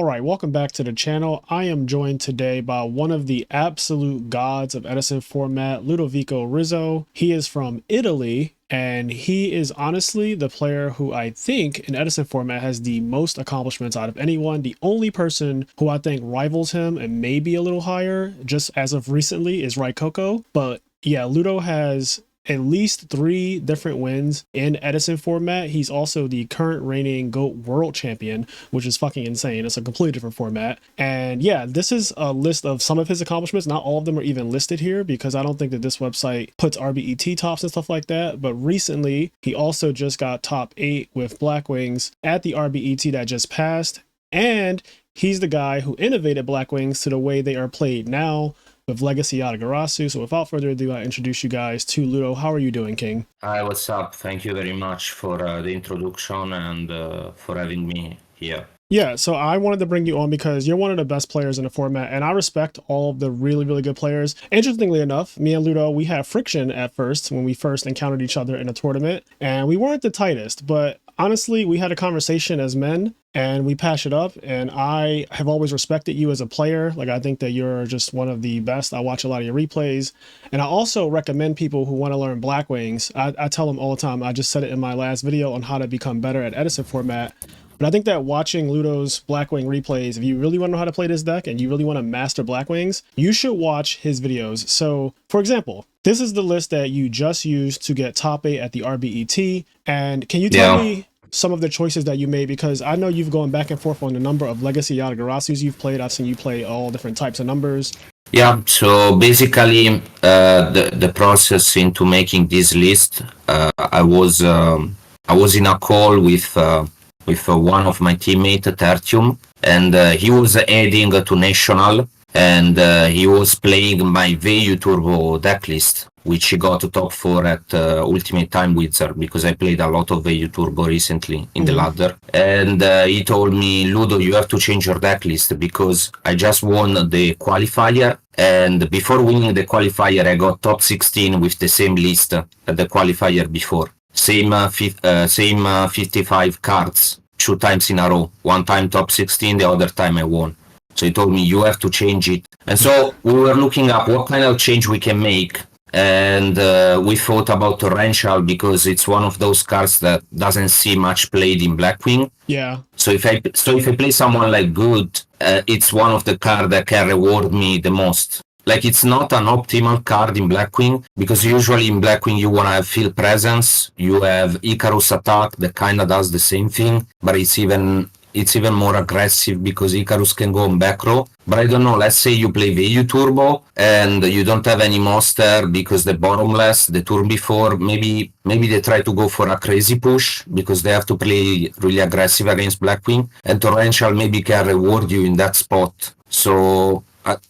Alright, welcome back to the channel. I am joined today by one of the absolute gods of Edison format, Ludovico Rizzo. He is from Italy, and he is honestly the player who I think in Edison format has the most accomplishments out of anyone. The only person who I think rivals him and maybe a little higher, just as of recently, is Rizzo. But yeah, Ludo has at least 3 different wins in Edison format. He's also the current reigning GOAT world champion, which is fucking insane. It's a completely different format. And yeah, this is a list of some of his accomplishments. Not all of them are even listed here because I don't think that this website puts RBET tops and stuff like that. But recently, he also just got top 8 with Blackwings at the RBET that just passed. And he's the guy who innovated Blackwings to the way they are played now, with Legacy Yatagarasu. So without further ado, I introduce you guys to Ludo. How are you doing, King? Hi, what's up? Thank you very much for the introduction and for having me here. Yeah, so I wanted to bring you on because you're one of the best players in the format, and I respect all of the really, really good players. Interestingly enough, me and Ludo, we had friction at first when we first encountered each other in a tournament, and we weren't the tightest, but honestly, we had a conversation as men, and we patched it up, and I have always respected you as a player. Like, I think that you're just one of the best. I watch a lot of your replays, and I also recommend people who want to learn Blackwings. I tell them all the time. I just said it in my last video on how to become better at Edison format. But I think that watching Ludo's Blackwing replays, if you really want to know how to play this deck and you really want to master Blackwings, you should watch his videos. So, for example, this is the list that you just used to get top 8 at the RBET. And can you tell me some of the choices that you made? Because I know you've gone back and forth on the number of Legacy Yatagarasus you've played. I've seen you play all different types of numbers. Yeah, so basically the process into making this list, I was in a call with one of my teammates, Tertium, and he was adding to National, and he was playing my VU Turbo decklist, which he got to top 4 at Ultimate Time Wizard, because I played a lot of VU Turbo recently in the ladder. And he told me, Ludo, you have to change your decklist, because I just won the qualifier, and before winning the qualifier, I got top 16 with the same list at the qualifier before. Same 55 cards, 2 times in a row. One time top 16, the other time I won. So he told me, you have to change it. And so we were looking up what kind of change we can make. And we thought about Torrential, because it's one of those cards that doesn't see much played in Blackwing. Yeah. So if I play someone like Good, it's one of the cards that can reward me the most. Like, it's not an optimal card in Blackwing, because usually in Blackwing you want to have field presence. You have Icarus attack that kind of does the same thing, but it's even more aggressive because Icarus can go on back row. But I don't know, let's say you play VU Turbo and you don't have any monster because the bottomless, the turn before, maybe they try to go for a crazy push because they have to play really aggressive against Blackwing, and Torrential maybe can reward you in that spot. So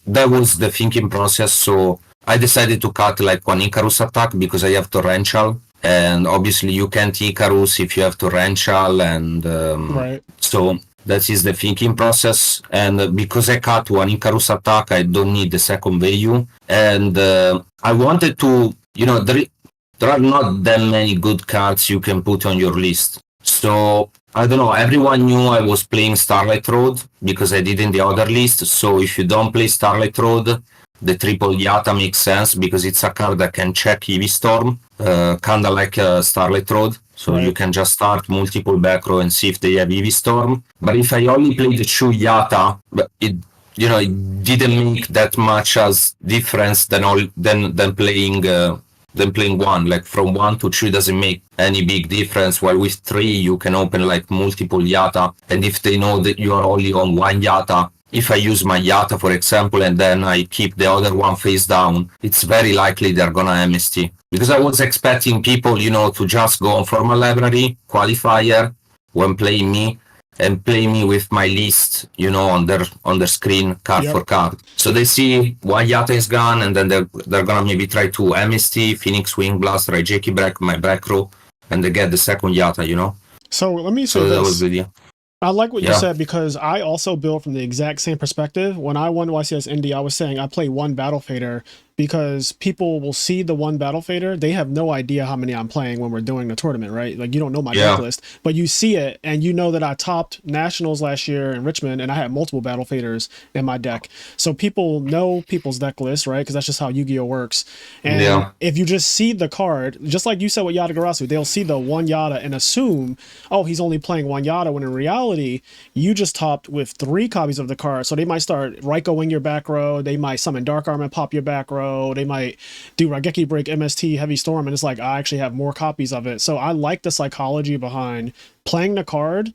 that was the thinking process. So I decided to cut like one Icarus attack because I have Torrential, and obviously you can't Icarus if you have Torrential, and right. So that is the thinking process. And because I cut one Icarus attack, I don't need the second value. And I wanted to, there are not that many good cards you can put on your list. So I don't know, everyone knew I was playing Starlight Road because I did in the other list. So if you don't play Starlight Road, the triple Yata makes sense because it's a card that can check Eevee Storm, kind of like Starlight Road. So you can just start multiple back row and see if they have Eevee Storm. But if I only played the 2 Yata, it didn't make that much as difference than playing 1. Like from 1 to 2 doesn't make any big difference, while with 3 you can open like multiple Yata, and if they know that you are only on 1 Yata, if I use my Yata for example and then I keep the other one face down, it's very likely they're gonna MST. Because I was expecting people, to just go on formal library, qualifier, when playing me, and play me with my list, on their screen, card for card. So they see one Yata is gone, and then they're gonna maybe try to MST, Phoenix Wing Blast, Raijeki Break, my back row, and they get the second Yata, So let me say so this. That was good, yeah. I like what you said, because I also build from the exact same perspective. When I won YCS Indy, I was saying I play 1 Battle Fader because people will see the one battle fader. They have no idea how many I'm playing when we're doing the tournament, right? Like you don't know my deck list, but you see it and you know that I topped nationals last year in Richmond and I had multiple battle faders in my deck. So people know people's deck list, right? Because that's just how Yu-Gi-Oh works. And if you just see the card, just like you said with Yada Garasu, they'll see the one Yada and assume, oh, he's only playing one Yada, when in reality, you just topped with 3 copies of the card. So they might start Raiko-ing your back row. They might summon Dark Arm and pop your back row. They might do Raigeki Break, MST, Heavy Storm, and it's like, I actually have more copies of it. So I like the psychology behind playing the card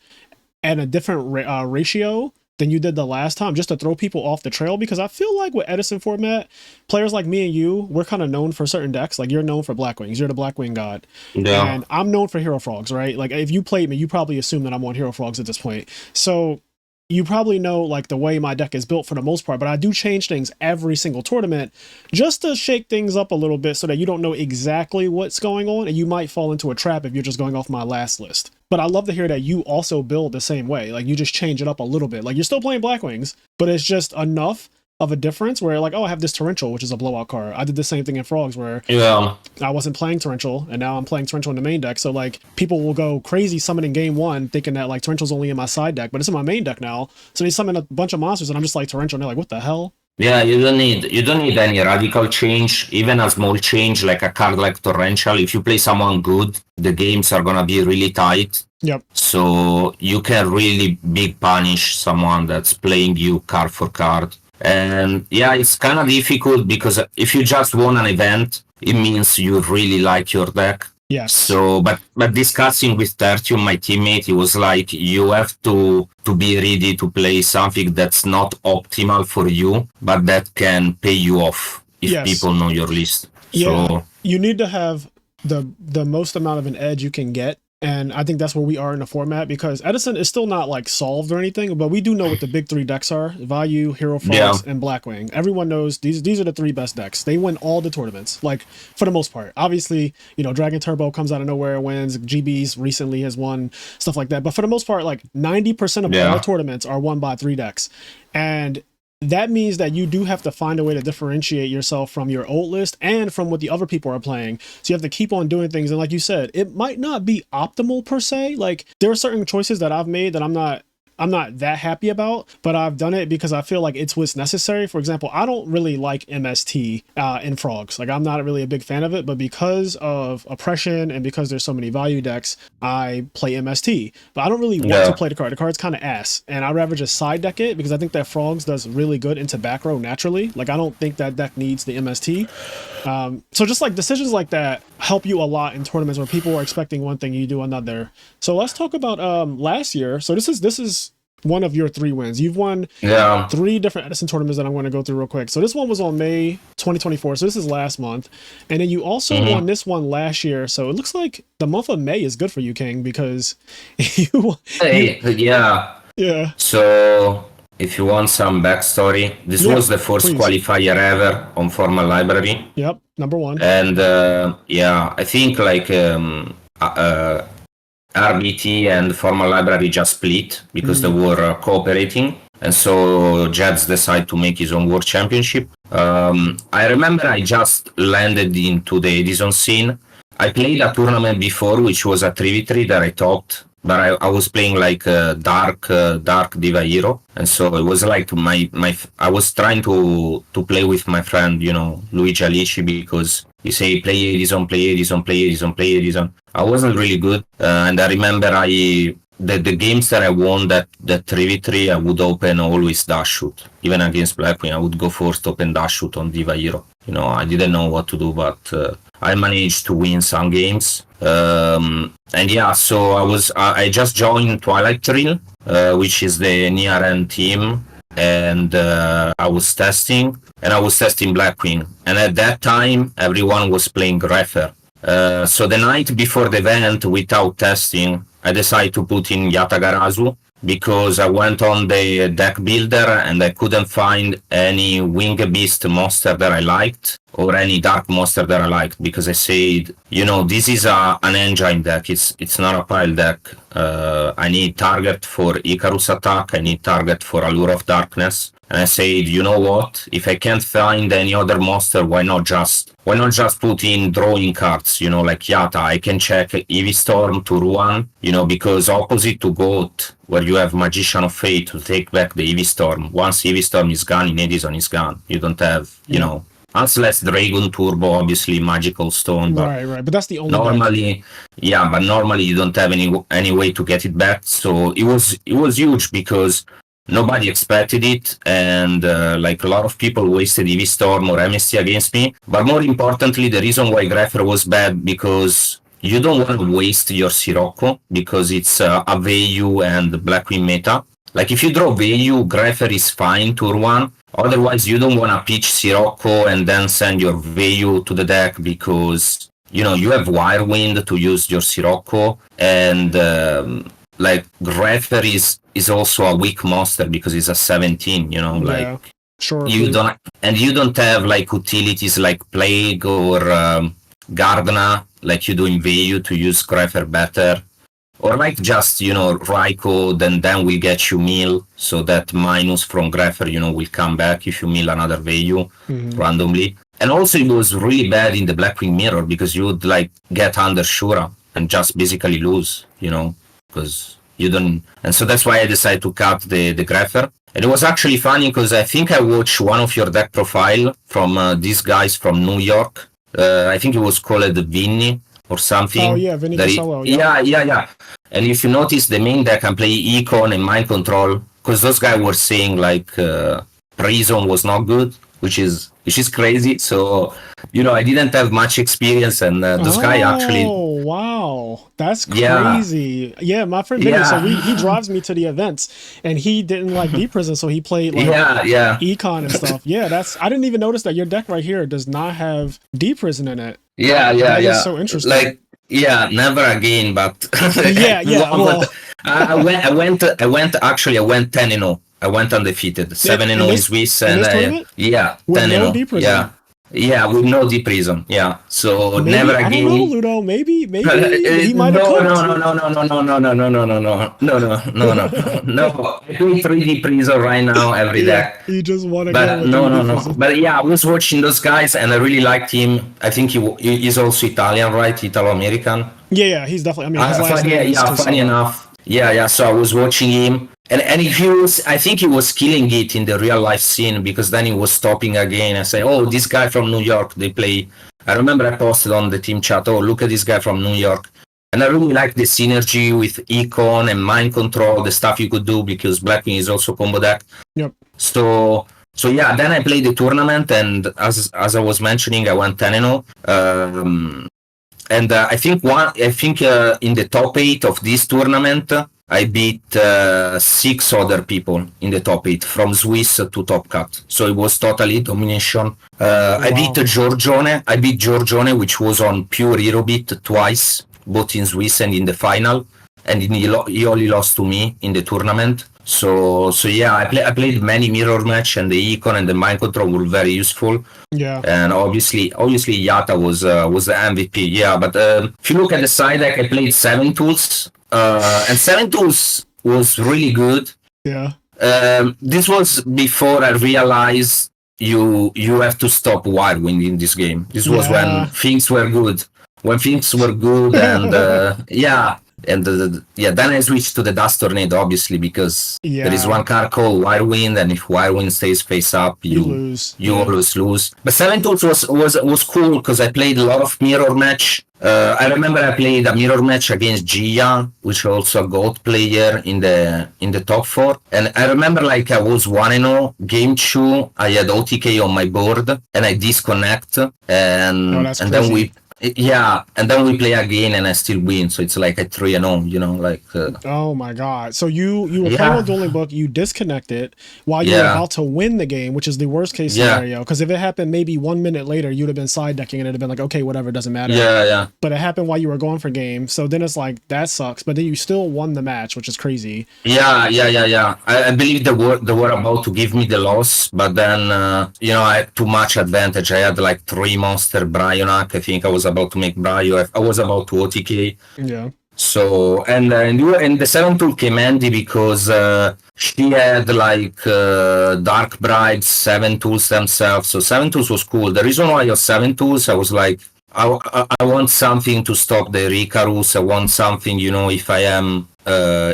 at a different ratio than you did the last time, just to throw people off the trail, because I feel like with Edison format, players like me and you, we're kind of known for certain decks. Like you're known for Blackwings, you're the Blackwing god. And I'm known for Hero Frogs, right? Like if you played me, you probably assume that I'm on Hero Frogs at this point. So you probably know like the way my deck is built for the most part, but I do change things every single tournament just to shake things up a little bit so that you don't know exactly what's going on, and you might fall into a trap if you're just going off my last list. But I love to hear that you also build the same way. Like you just change it up a little bit. Like you're still playing Blackwings, but it's just enough of a difference where like, oh, I have this Torrential, which is a blowout card. I did the same thing in Frogs where I wasn't playing Torrential and now I'm playing Torrential in the main deck. So like people will go crazy summoning game 1 thinking that like Torrential's only in my side deck, but it's in my main deck now. So they summon a bunch of monsters and I'm just like Torrential and they're like, what the hell? Yeah, you don't need any radical change, even a small change like a card like Torrential. If you play someone good, the games are gonna be really tight. Yep. So you can really big punish someone that's playing you card for card. And yeah, it's kind of difficult because if you just won an event, it means you really like your deck. Yes. So, but discussing with Tertium, my teammate, he was like, you have to be ready to play something that's not optimal for you, but that can pay you off if people know your list. Yeah. So you need to have the most amount of an edge you can get. And I think that's where we are in the format, because Edison is still not like solved or anything, but we do know what the big 3 decks are: Value, Hero Frogs, and Blackwing. Everyone knows these are the 3 best decks. They win all the tournaments, like for the most part. Obviously, you know, Dragon Turbo comes out of nowhere and wins. GBs recently has won, stuff like that. But for the most part, like 90% of all tournaments are won by 3 decks. And that means that you do have to find a way to differentiate yourself from your old list and from what the other people are playing. So you have to keep on doing things. And like you said, it might not be optimal per se. Like there are certain choices that I've made that I'm not that happy about, but I've done it because I feel like it's what's necessary. For example, I don't really like MST in Frogs. Like I'm not really a big fan of it, but because of oppression and because there's so many value decks, I play MST. But I don't really want to play the card. The card's kind of ass, and I'd rather just side deck it because I think that Frogs does really good into back row naturally. Like I don't think that deck needs the MST. So just like decisions like that help you a lot in tournaments where people are expecting one thing, you do another. So let's talk about last year. So this is one of your 3 wins. You've won 3 different Edison tournaments that I'm going to go through real quick. So this one was on May 2024. So this is last month. And then you also won this one last year. So it looks like the month of May is good for you, King, because yeah. So if you want some backstory, this was the first qualifier ever on Formal Library. Yep, number 1. And I think like RBT and Formal Library just split because they were cooperating. And so Jets decided to make his own World Championship. I remember I just landed into the Edison scene. I played a tournament before, which was a 3v3 that I topped. But I was playing like Dark Diva Hero, and so it was like I was trying to play with my friend, you know, Luigi Alici, because he say play Edison. I wasn't really good, and I remember the games that I won that 3v3, I would open always dash shoot. Even against Blackwing, I would go first, open dash shoot on Diva Hero. You know, I didn't know what to do, but I managed to win some games. And yeah, so I just joined Twilight Thrill, which is the near end team, and I was testing Blackwing, and at that time everyone was playing Refer. So the night before the event, without testing, I decided to put in Yatagarasu because I went on the deck builder and I couldn't find any Wing Beast monster that I liked or any Dark monster that I liked, because I said, you know, this is an engine deck, it's not a pile deck. I need target for Icarus attack, I need target for Allure of Darkness, And I said, you know what? If I can't find any other monster, why not just put in drawing cards? Like Yata, I can check Eevee Storm to Ruan. Because opposite to Goat, where you have Magician of Fate to take back the Eevee Storm. Once Eevee Storm is gone, in Edison is gone. You don't have, unless Dragon Turbo, obviously Magical Stone. But right. But that's the only normally, but normally you don't have any way to get it back. So it was huge because nobody expected it, and like a lot of people wasted EV Storm or MST against me. But more importantly, the reason why Greffer was bad, because you don't want to waste your Sirocco, because it's a Vayu and Blackwing meta. Like if you draw Vayu, Greffer is fine turn 1. Otherwise, you don't want to pitch Sirocco and then send your Vayu to the deck, because you have Wirewind to use your Sirocco, and like Greffer is also a weak monster because it's a 17, like sure. You don't have like utilities like Plague or Gardna like you do in Vayu to use Greffer better, or like just Raikou, then will get you mill, so that minus from Greffer will come back if you mill another Vayu randomly. And also it was really bad in the Blackwing mirror because you would like get under Shura and just basically lose, because you don't. And so that's why I decided to cut the Greffer. And it was actually funny because I think I watched one of your deck profile from these guys from New York. I think it was called Vinny or something. Oh yeah, Vinny Casello. Yeah. And if you notice, the main deck can play Econ and Mind Control, because those guys were saying like Prison was not good, which is crazy. So I didn't have much experience, and this guy actually. Oh wow, that's crazy. Yeah, my friend Vinny. So he drives me to the events, and he didn't like Deep Prison, so he played like Econ and stuff. Yeah, I didn't even notice that your deck right here does not have Deep Prison in it. Yeah. That's so interesting. Like, never again. But Well, I went 10-0. I went undefeated, 7-0 in Swiss, and 10-0. Yeah, with no deep reason. Yeah, so maybe, never again. I don't know, Ludo. Maybe he might have cooked. No. I play 3 deep reason right now every deck. You just want to go with no. But yeah, I was watching those guys, and I really liked him. I think he's also Italian, right? Italo-American. Yeah, he's definitely. I mean, his last name is funny enough. Yeah. So I was watching him. And I think he was killing it in the real life scene, because then he was stopping again and say, oh, this guy from New York, they play. I remember I posted on the team chat, oh, look at this guy from New York. And I really like the synergy with Econ and Mind Control, the stuff you could do, because Blackwing is also combo deck. Yep. So yeah, then I played the tournament, and as I was mentioning, I went 10-0. And I think in the top 8 of this tournament, I beat 6 other people in the top 8, from Swiss to Top Cut. So it was totally domination. I beat Giorgione, which was on pure hero beat twice, both in Swiss and in the final. And he only lost to me in the tournament. So yeah, I played many mirror match, and the Econ and the Mind Control were very useful. Yeah. And obviously Yata was the MVP. Yeah, but if you look at the side deck, I played 7 tools. And 7 tools was really good. Yeah. This was before I realized you have to stop Wirewind in this game. This was when things were good. And then I switched to the Dust Tornado, obviously, because there is one card called Wirewind, and if Wirewind stays face up, you always lose. But 7 tools was cool because I played a lot of mirror match. I remember I played a mirror match against Gia, which is also a GOAT player in the top 4. And I remember like I was 1-0, game 2, I had OTK on my board, and I disconnect, and then we play again, and I still win. So it's like a 3-0, Oh my god! So you were playing with Dueling Book, you disconnected while you were about to win the game, which is the worst case scenario. Because if it happened maybe 1 minute later, you'd have been side decking, and it'd have been like, okay, whatever, doesn't matter. Yeah. But it happened while you were going for game, so then it's like that sucks. But then you still won the match, which is crazy. Yeah. I believe they were about to give me the loss, but then I had too much advantage. I had like 3 monster Bryonak. I think I was about to make Bryo. I was about to OTK. Yeah. So and the 7 tool came handy because she had like Dark Brides 7 tools themselves. So 7 tools was cool. The reason why I have 7 tools, I was like, I want something to stop the Icarus. I want something, if I am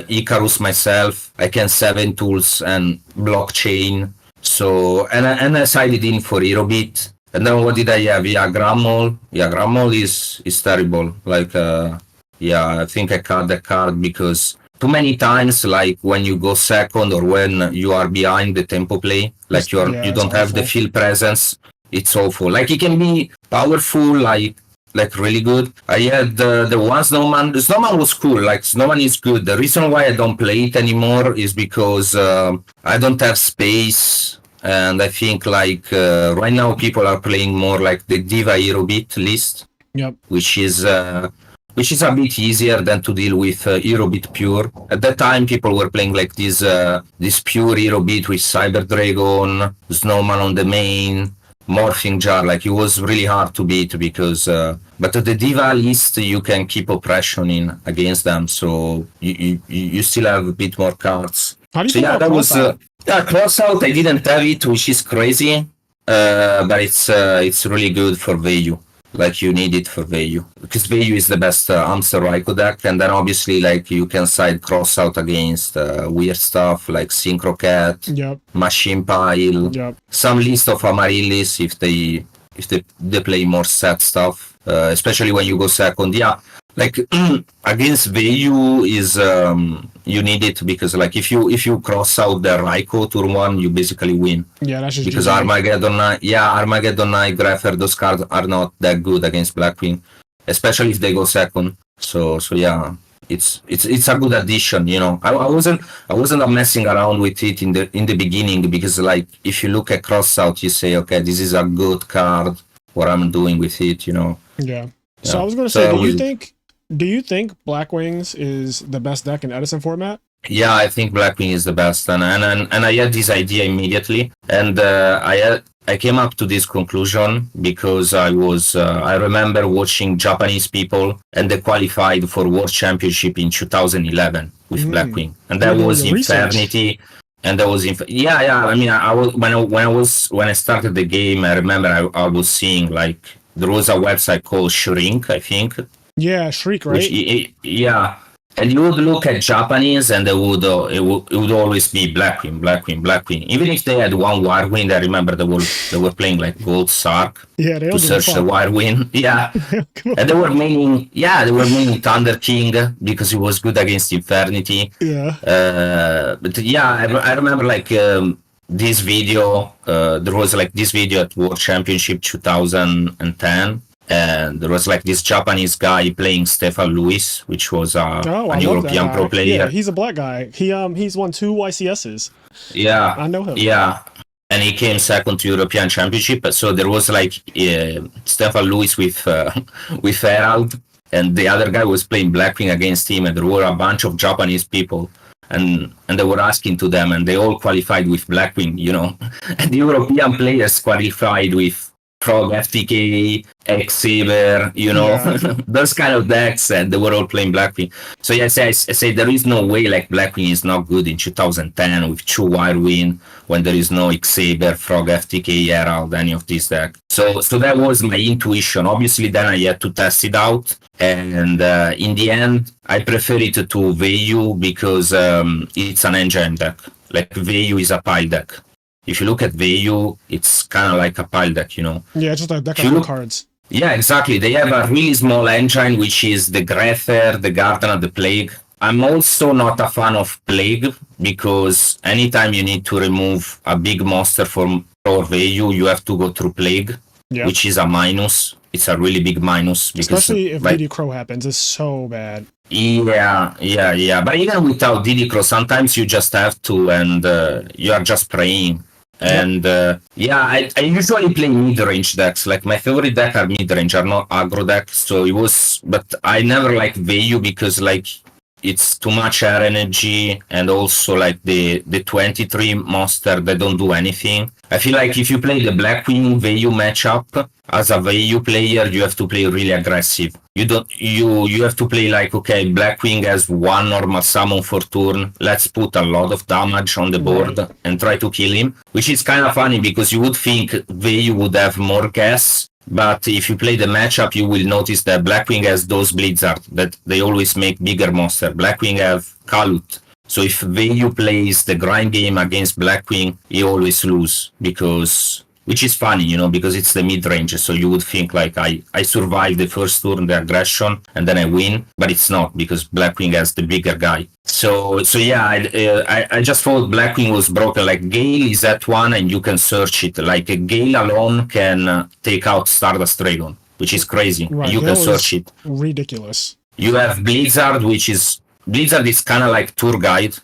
Icarus myself, I can 7 tools and blockchain. So and I decided in for Herobit. And then what did I have? Yeah, Grammol. Yeah, Grammol is terrible. Like I think I cut the card because too many times, like when you go second or when you are behind the tempo play, like you don't have the field presence. It's awful. Like it can be powerful, like really good. I had the one Snowman. The Snowman was cool. Like Snowman is good. The reason why I don't play it anymore is because I don't have space. And I think like right now people are playing more like the Diva Herobit list, which is a bit easier than to deal with Herobit pure. At that time, people were playing like this pure Herobit with Cyber Dragon, Snowman on the main, Morphing Jar. Like it was really hard to beat because, but the Diva list you can keep oppression in against them, so you still have a bit more cards. How do you feel about Crossout? Crossout, I didn't have it, which is crazy, but it's really good for Vayu. Like you need it for Vayu because Vayu is the best Hamster Raikou deck, and then obviously like you can side Crossout against weird stuff like Synchro Cat, Machine Pile, some list of Amaryllis if they play more set stuff, especially when you go second. Yeah, like against Vayu is you need it because like if you cross out the Raikou turn 1, you basically win. Yeah, that's just because Armageddon Knight, Greffer, those cards are not that good against Blackwing, especially if they go second. So yeah, it's a good addition. I wasn't messing around with it in the beginning because like if you look at Crossout, you say, okay, this is a good card. What I'm doing with it, Yeah. So I was going to say, do you think Blackwings is the best deck in Edison format? Yeah, I think Blackwing is the best, and I had this idea immediately, and I came up to this conclusion because I remember watching Japanese people, and they qualified for World Championship in 2011 with Blackwing, and that was Infernity. And that was I mean, when I started the game, I remember I was seeing like there was a website called Shrink, I think. Yeah, Shriek, right? And you would look at Japanese, and it would always be Blackwing. Even if they had one Wirewind, I remember they were playing like Gold Sark to search the Wirewind. Yeah, and they were maining Thunder King because he was good against Infernity. Yeah, but yeah, I remember like this video. There was like this video at World Championship 2010. And there was like this Japanese guy playing Stefan Lewis, which was a European pro player. Yeah, he's a black guy. He's won 2 YCSs. Yeah, I know him. Yeah, and he came second to European Championship. So there was like Stefan Lewis with Herald, and the other guy was playing Blackwing against him, and there were a bunch of Japanese people. And they were asking to them, and they all qualified with Blackwing, and the European players qualified with Frog FTK, X-Saber, those kind of decks, and they were all playing Blackwing. So yes, I say there is no way like Blackwing is not good in 2010 with 2 Wirewind when there is no X-Saber, Frog FTK, Herald, any of these decks. So that was my intuition. Obviously, then I had to test it out, and in the end, I prefer it to Vayu because it's an engine deck. Like Vayu is a pile deck. If you look at Vayu, it's kind of like a pile deck, Yeah, just a deck of cards. Yeah, exactly. They have a really small engine, which is the Greffer, the Garden of the Plague. I'm also not a fan of Plague, because anytime you need to remove a big monster from Vayu, you have to go through Plague, which is a minus. It's a really big minus. Especially if Diddy Crow happens, it's so bad. Yeah. But even without Diddy Crow, sometimes you just have to, and you are just praying. And I usually play mid-range decks. Like my favorite deck are mid-range, are not aggro decks. But I never liked Vayu because like it's too much air energy, and also like the 23 monster that don't do anything. I feel like if you play the Blackwing Vayu matchup as a Vayu player, you have to play really aggressive. You have to play like, okay, Blackwing has one normal summon for turn. Let's put a lot of damage on the board and try to kill him, which is kind of funny because you would think Vayu would have more gas. But if you play the matchup, you will notice that Blackwing has those Blizzard that they always make bigger monster. Blackwing have Kalut. So if Vayu plays the grind game against Blackwing, he always lose because, which is funny, you know, because it's the mid range. So you would think like I survive the first turn, the aggression, and then I win, but it's not because Blackwing has the bigger guy. So yeah, I just thought Blackwing was broken. Like Gale is at one, and you can search it. Like Gale alone can take out Stardust Dragon, which is crazy. Right. You can search it. Ridiculous. You have Blizzard, Blizzard is kind of like tour guide.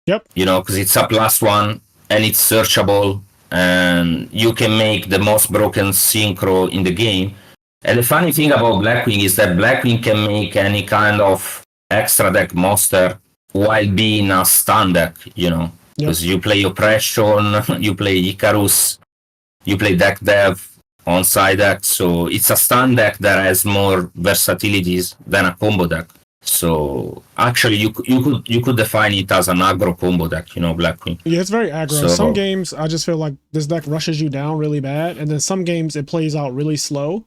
Yep. You know, because it's a +1 and it's searchable, and you can make the most broken synchro in the game. And the funny thing about Blackwing is that Blackwing can make any kind of extra deck monster while being a stun deck, you know, because you play Oppression, you play Icarus, you play Deck Dev on side deck, so it's a stun deck that has more versatilities than a combo deck. So actually, you could define it as an aggro combo deck, you know, Blackwing. Yeah, it's very aggro. So, some games, I just feel like this deck rushes you down really bad, and then some games it plays out really slow.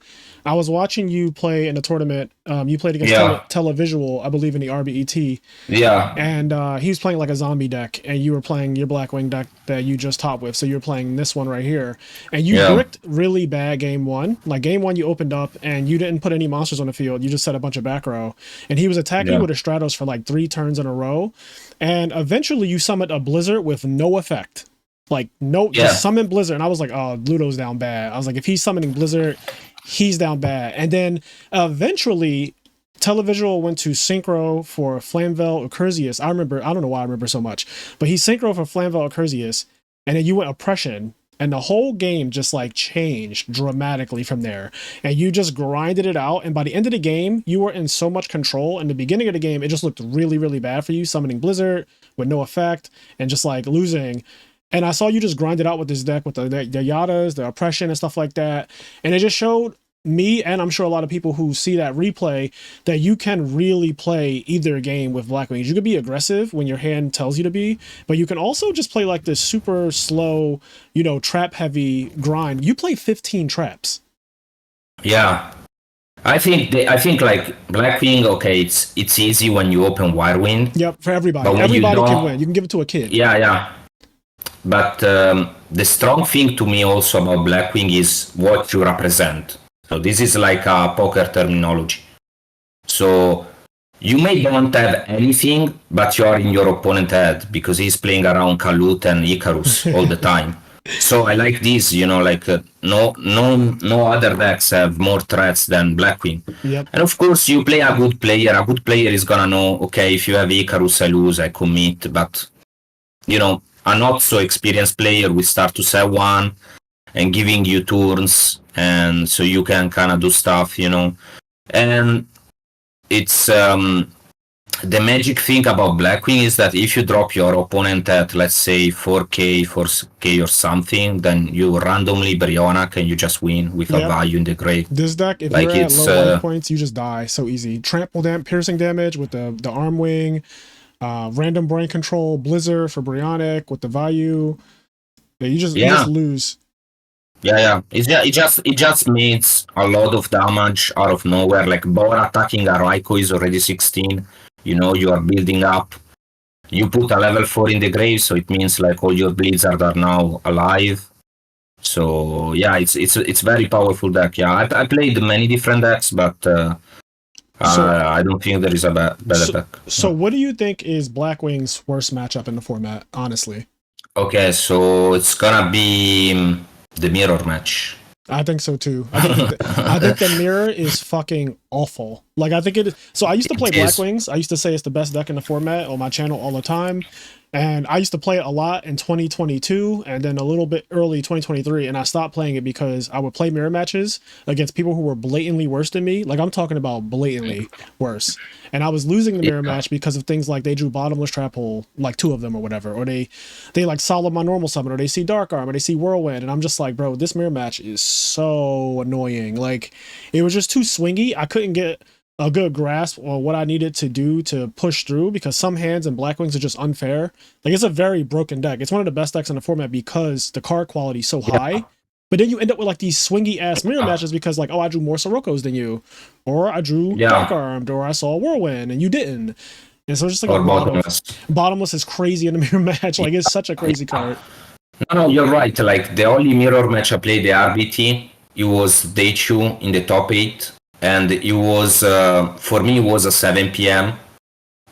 I was watching you play in a tournament. You played against Televisual, I believe, in the RBET. Yeah. And he was playing like a zombie deck, and you were playing your Blackwing deck that you just topped with. So you're playing this one right here. And you bricked really bad game one. Like game one, you opened up, and you didn't put any monsters on the field. You just set a bunch of back row. And he was attacking with a Stratos for like 3 turns in a row. And eventually you summoned a Blizzard with no effect. Like, just summon Blizzard. And I was like, oh, Ludo's down bad. I was like, if he's summoning Blizzard, he's down bad. And then eventually Televisual went to synchro for Flamvel Accursius. I don't know why I remember so much, but he synchro for Flamvel Accursius, and then you went Oppression, and the whole game just like changed dramatically from there. And you just grinded it out, and by the end of the game, you were in so much control. In the beginning of the game, it just looked really, really bad for you, summoning Blizzard with no effect and just like losing. And I saw you just grind it out with this deck with the Yadas, the Oppression and stuff like that. And it just showed me, and I'm sure a lot of people who see that replay, that you can really play either game with Blackwings. You could be aggressive when your hand tells you to be, but you can also just play like this super slow, you know, trap heavy grind. You play 15 traps. Yeah. I think like Blackwing, okay, it's easy when you open Wirewind. Yep, for everybody. Everybody can win. You can give it to a kid. Yeah. But the strong thing to me also about Blackwing is what you represent. So this is like a poker terminology. So you may not have anything, but you are in your opponent's head because he's playing around Kalut and Icarus all the time. So I like this, you know, like no other decks have more threats than Blackwing. Yep. And of course, you play a good player. A good player is gonna know, okay, if you have Icarus, I lose, I commit. But, you know, a not so experienced player will start to sell one and giving you turns, and so you can kind of do stuff, you know. And it's the magic thing about Blackwing is that if you drop your opponent at, let's say, 4K or something, then you randomly Brionac and you just win with a value in the grave. This deck, if like you're at low life points, you just die so easy. Trample piercing damage with the arm wing. Random brain control, Blizzard for Brionic with the value. You just lose. Yeah. It just makes a lot of damage out of nowhere. Like Bora attacking a Raikou is already 16. You know, you are building up. You put a level 4 in the grave, so it means like all your Blizzard are now alive. So yeah, it's very powerful deck. Yeah, I played many different decks, but I don't think there is a better deck. So what do you think is Blackwing's worst matchup in the format, honestly? Okay, so it's gonna be the mirror match. I think so too. I think the mirror is fucking awful. Like I think it. So I used to play It is. Blackwings. I used to say it's the best deck in the format on my channel all the time, and I used to play it a lot in 2022 and then a little bit early 2023. And I stopped playing it because I would play mirror matches against people who were blatantly worse than me. Like I'm talking about blatantly worse. And I was losing the mirror match because of things like they drew bottomless trap hole, like 2 of them or whatever, or they like solid my normal summon, or they see dark arm, or they see whirlwind, and I'm just like, bro, this mirror match is so annoying. Like it was just too swingy. I couldn't get a good grasp on what I needed to do to push through because some hands and Blackwings are just unfair. Like it's a very broken deck. It's one of the best decks in the format because the card quality is so high. But then you end up with like these swingy ass mirror matches because like, oh, I drew more Sirocco's than you, or I drew dark armed, or I saw whirlwind and you didn't. And so it's just like Or bottomless. Bottomless is crazy in the mirror match. Like it's such a crazy card. No, you're right. Like the only mirror match I played the RBT, it was day 2 in the top 8, and it was for me it was a 7 p.m.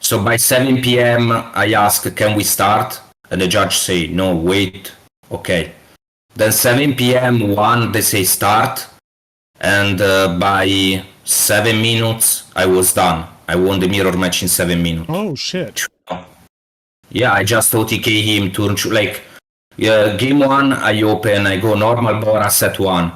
So by 7 p.m. I asked, "Can we start?" And the judge say, "No, wait." Okay. Then 7 p.m. they say start, and by 7 minutes I was done. I won the mirror match in 7 minutes. Oh shit! Yeah, I just OTK him turn like. Game 1, I open, I go normal Bora, set 1.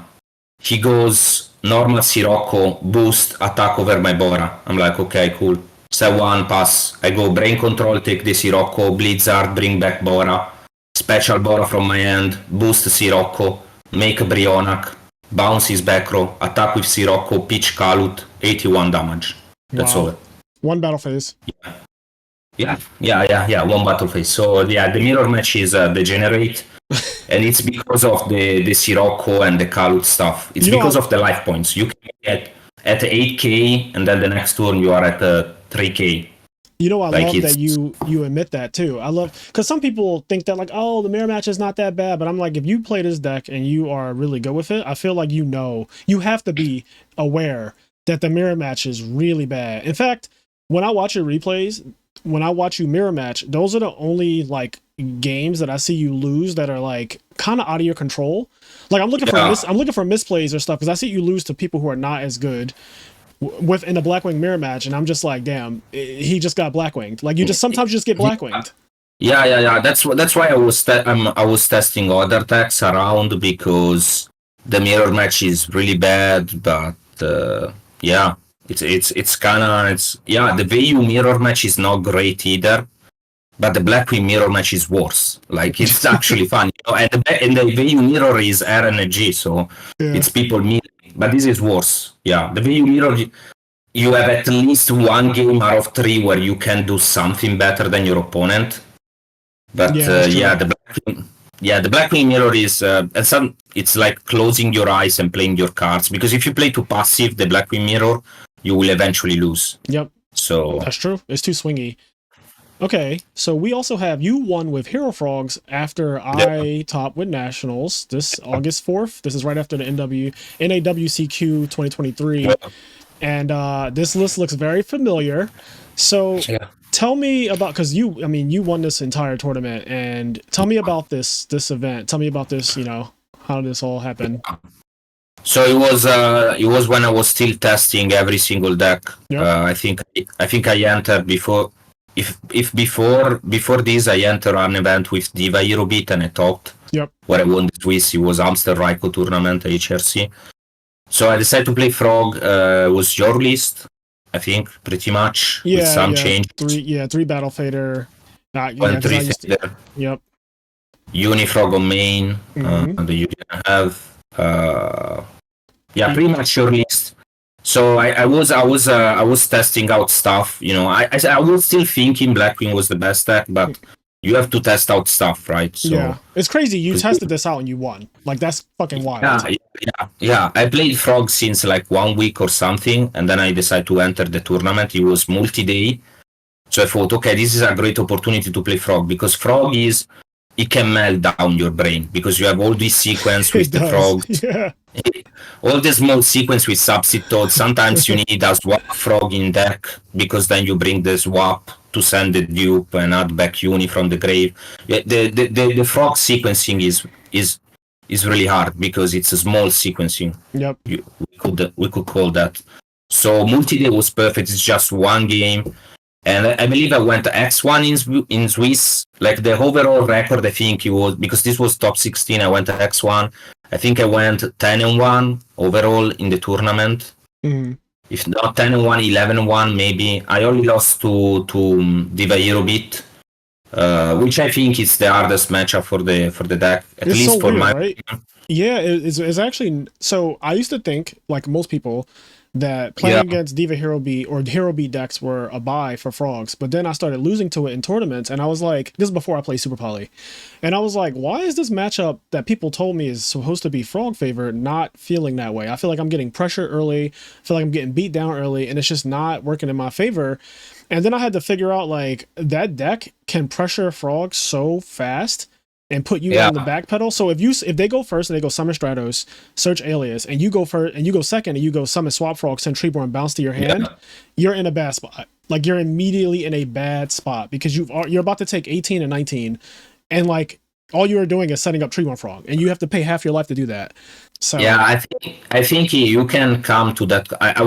He goes normal Sirocco, boost, attack over my Bora. I'm like, okay, cool. Set 1, pass. I go brain control, take the Sirocco, Blizzard, bring back Bora. Special Bora from my hand, boost Sirocco, make a Brionac, bounce his back row, attack with Sirocco, pitch Kalut, 81 damage. That's all. 1 battle phase. Yeah. 1 battle phase. So yeah, the mirror match is degenerate, and it's because of the Sirocco and the Kalut stuff. It's because of the life points. You can get at 8k, and then the next turn you are at 3k. You know, I love that you admit that too. I love because some people think that like, oh, the mirror match is not that bad, but I'm like, if you play this deck and you are really good with it, I feel like you have to be aware that the mirror match is really bad. In fact, when I watch your replays, when I watch you mirror match, those are the only like games that I see you lose that are like kind of out of your control. Like I'm looking for misplays or stuff because I see you lose to people who are not as good within a Blackwing mirror match, and I'm just like, damn, he just got Blackwinged. Like you just sometimes just get Blackwinged. Yeah. That's why I was testing other decks around because the mirror match is really bad. But yeah, the VU mirror match is not great either. But the Blackwing mirror match is worse. Like it's actually fun, you know? And the VU mirror is RNG, so it's people mirroring. But this is worse. Yeah, the VU mirror, you have at least 1 game out of 3 where you can do something better than your opponent. But the Blackwing mirror is it's like closing your eyes and playing your cards, because if you play too passive the Blackwing mirror, you will eventually lose. Yep. So that's true. It's too swingy. Okay, so we also have you won with Hero Frogs after I top with Nationals this August 4th. This is right after the NAWCQ 2023. And this list looks very familiar. So tell me about, because you won this entire tournament, and tell me about this event. Tell me about this, how did this all happen? So it was when I was still testing every single deck. Yep. I think I entered before. If before this I entered an event with Diva Eurobit and I talked. Yep. Where I won the Swiss. It was Amsterdam Raiko tournament, HRC. So I decided to play Frog. Was your list, I think, pretty much, with some changes. 3 Battle Fader. 3 Fader. Yep. Unifrog on main. The you didn't have. Pretty much your list. So I was testing out stuff. I was still thinking Blackwing was the best deck, but you have to test out stuff, right? So yeah, it's crazy. You tested this out and you won. Like that's fucking wild. Yeah. I played Frog since like 1 week or something, and then I decided to enter the tournament. It was multi-day, so I thought, okay, this is a great opportunity to play Frog, because Frog it can melt down your brain, because you have all this sequence with the frogs. Yeah. All the small sequence with substitute. Sometimes you need a swap frog in deck, because then you bring the swap to send the dupe and add back Uni from the grave. The frog sequencing is really hard, because it's a small sequencing. Yep. We could call that. So multi-day was perfect. It's just one game. And I believe I went X1 in Swiss. Like the overall record, I think it was, because this was top 16, I went X1. I think I went 10-1 overall in the tournament. Mm-hmm. If not 10-1, 11-1 maybe. I only lost to Diva Eurobit, which I think is the hardest matchup for the deck. At It's least so for weird, my right? Yeah, it's actually, so I used to think, like most people, that playing against Diva Hero Beat or Hero Beat decks were a buy for frogs, but then I started losing to it in tournaments, and I was like, this is before I played Super Poly, and I was like, why is this matchup that people told me is supposed to be frog favorite not feeling that way? I feel like I'm getting pressure early, I feel like I'm getting beat down early, and it's just not working in my favor. And then I had to figure out, like, that deck can pressure frogs so fast and put you on the back pedal. So if they go first and they go Summon Stratos, search Alias, and you go first and you go second and you go Summon Swap Frog, send Treeborn, bounce to your hand, you're in a bad spot. Like, you're immediately in a bad spot because you're about to take 18 and 19, and like all you are doing is setting up Treeborn Frog, and you have to pay half your life to do that. So yeah, I think you can come to that. I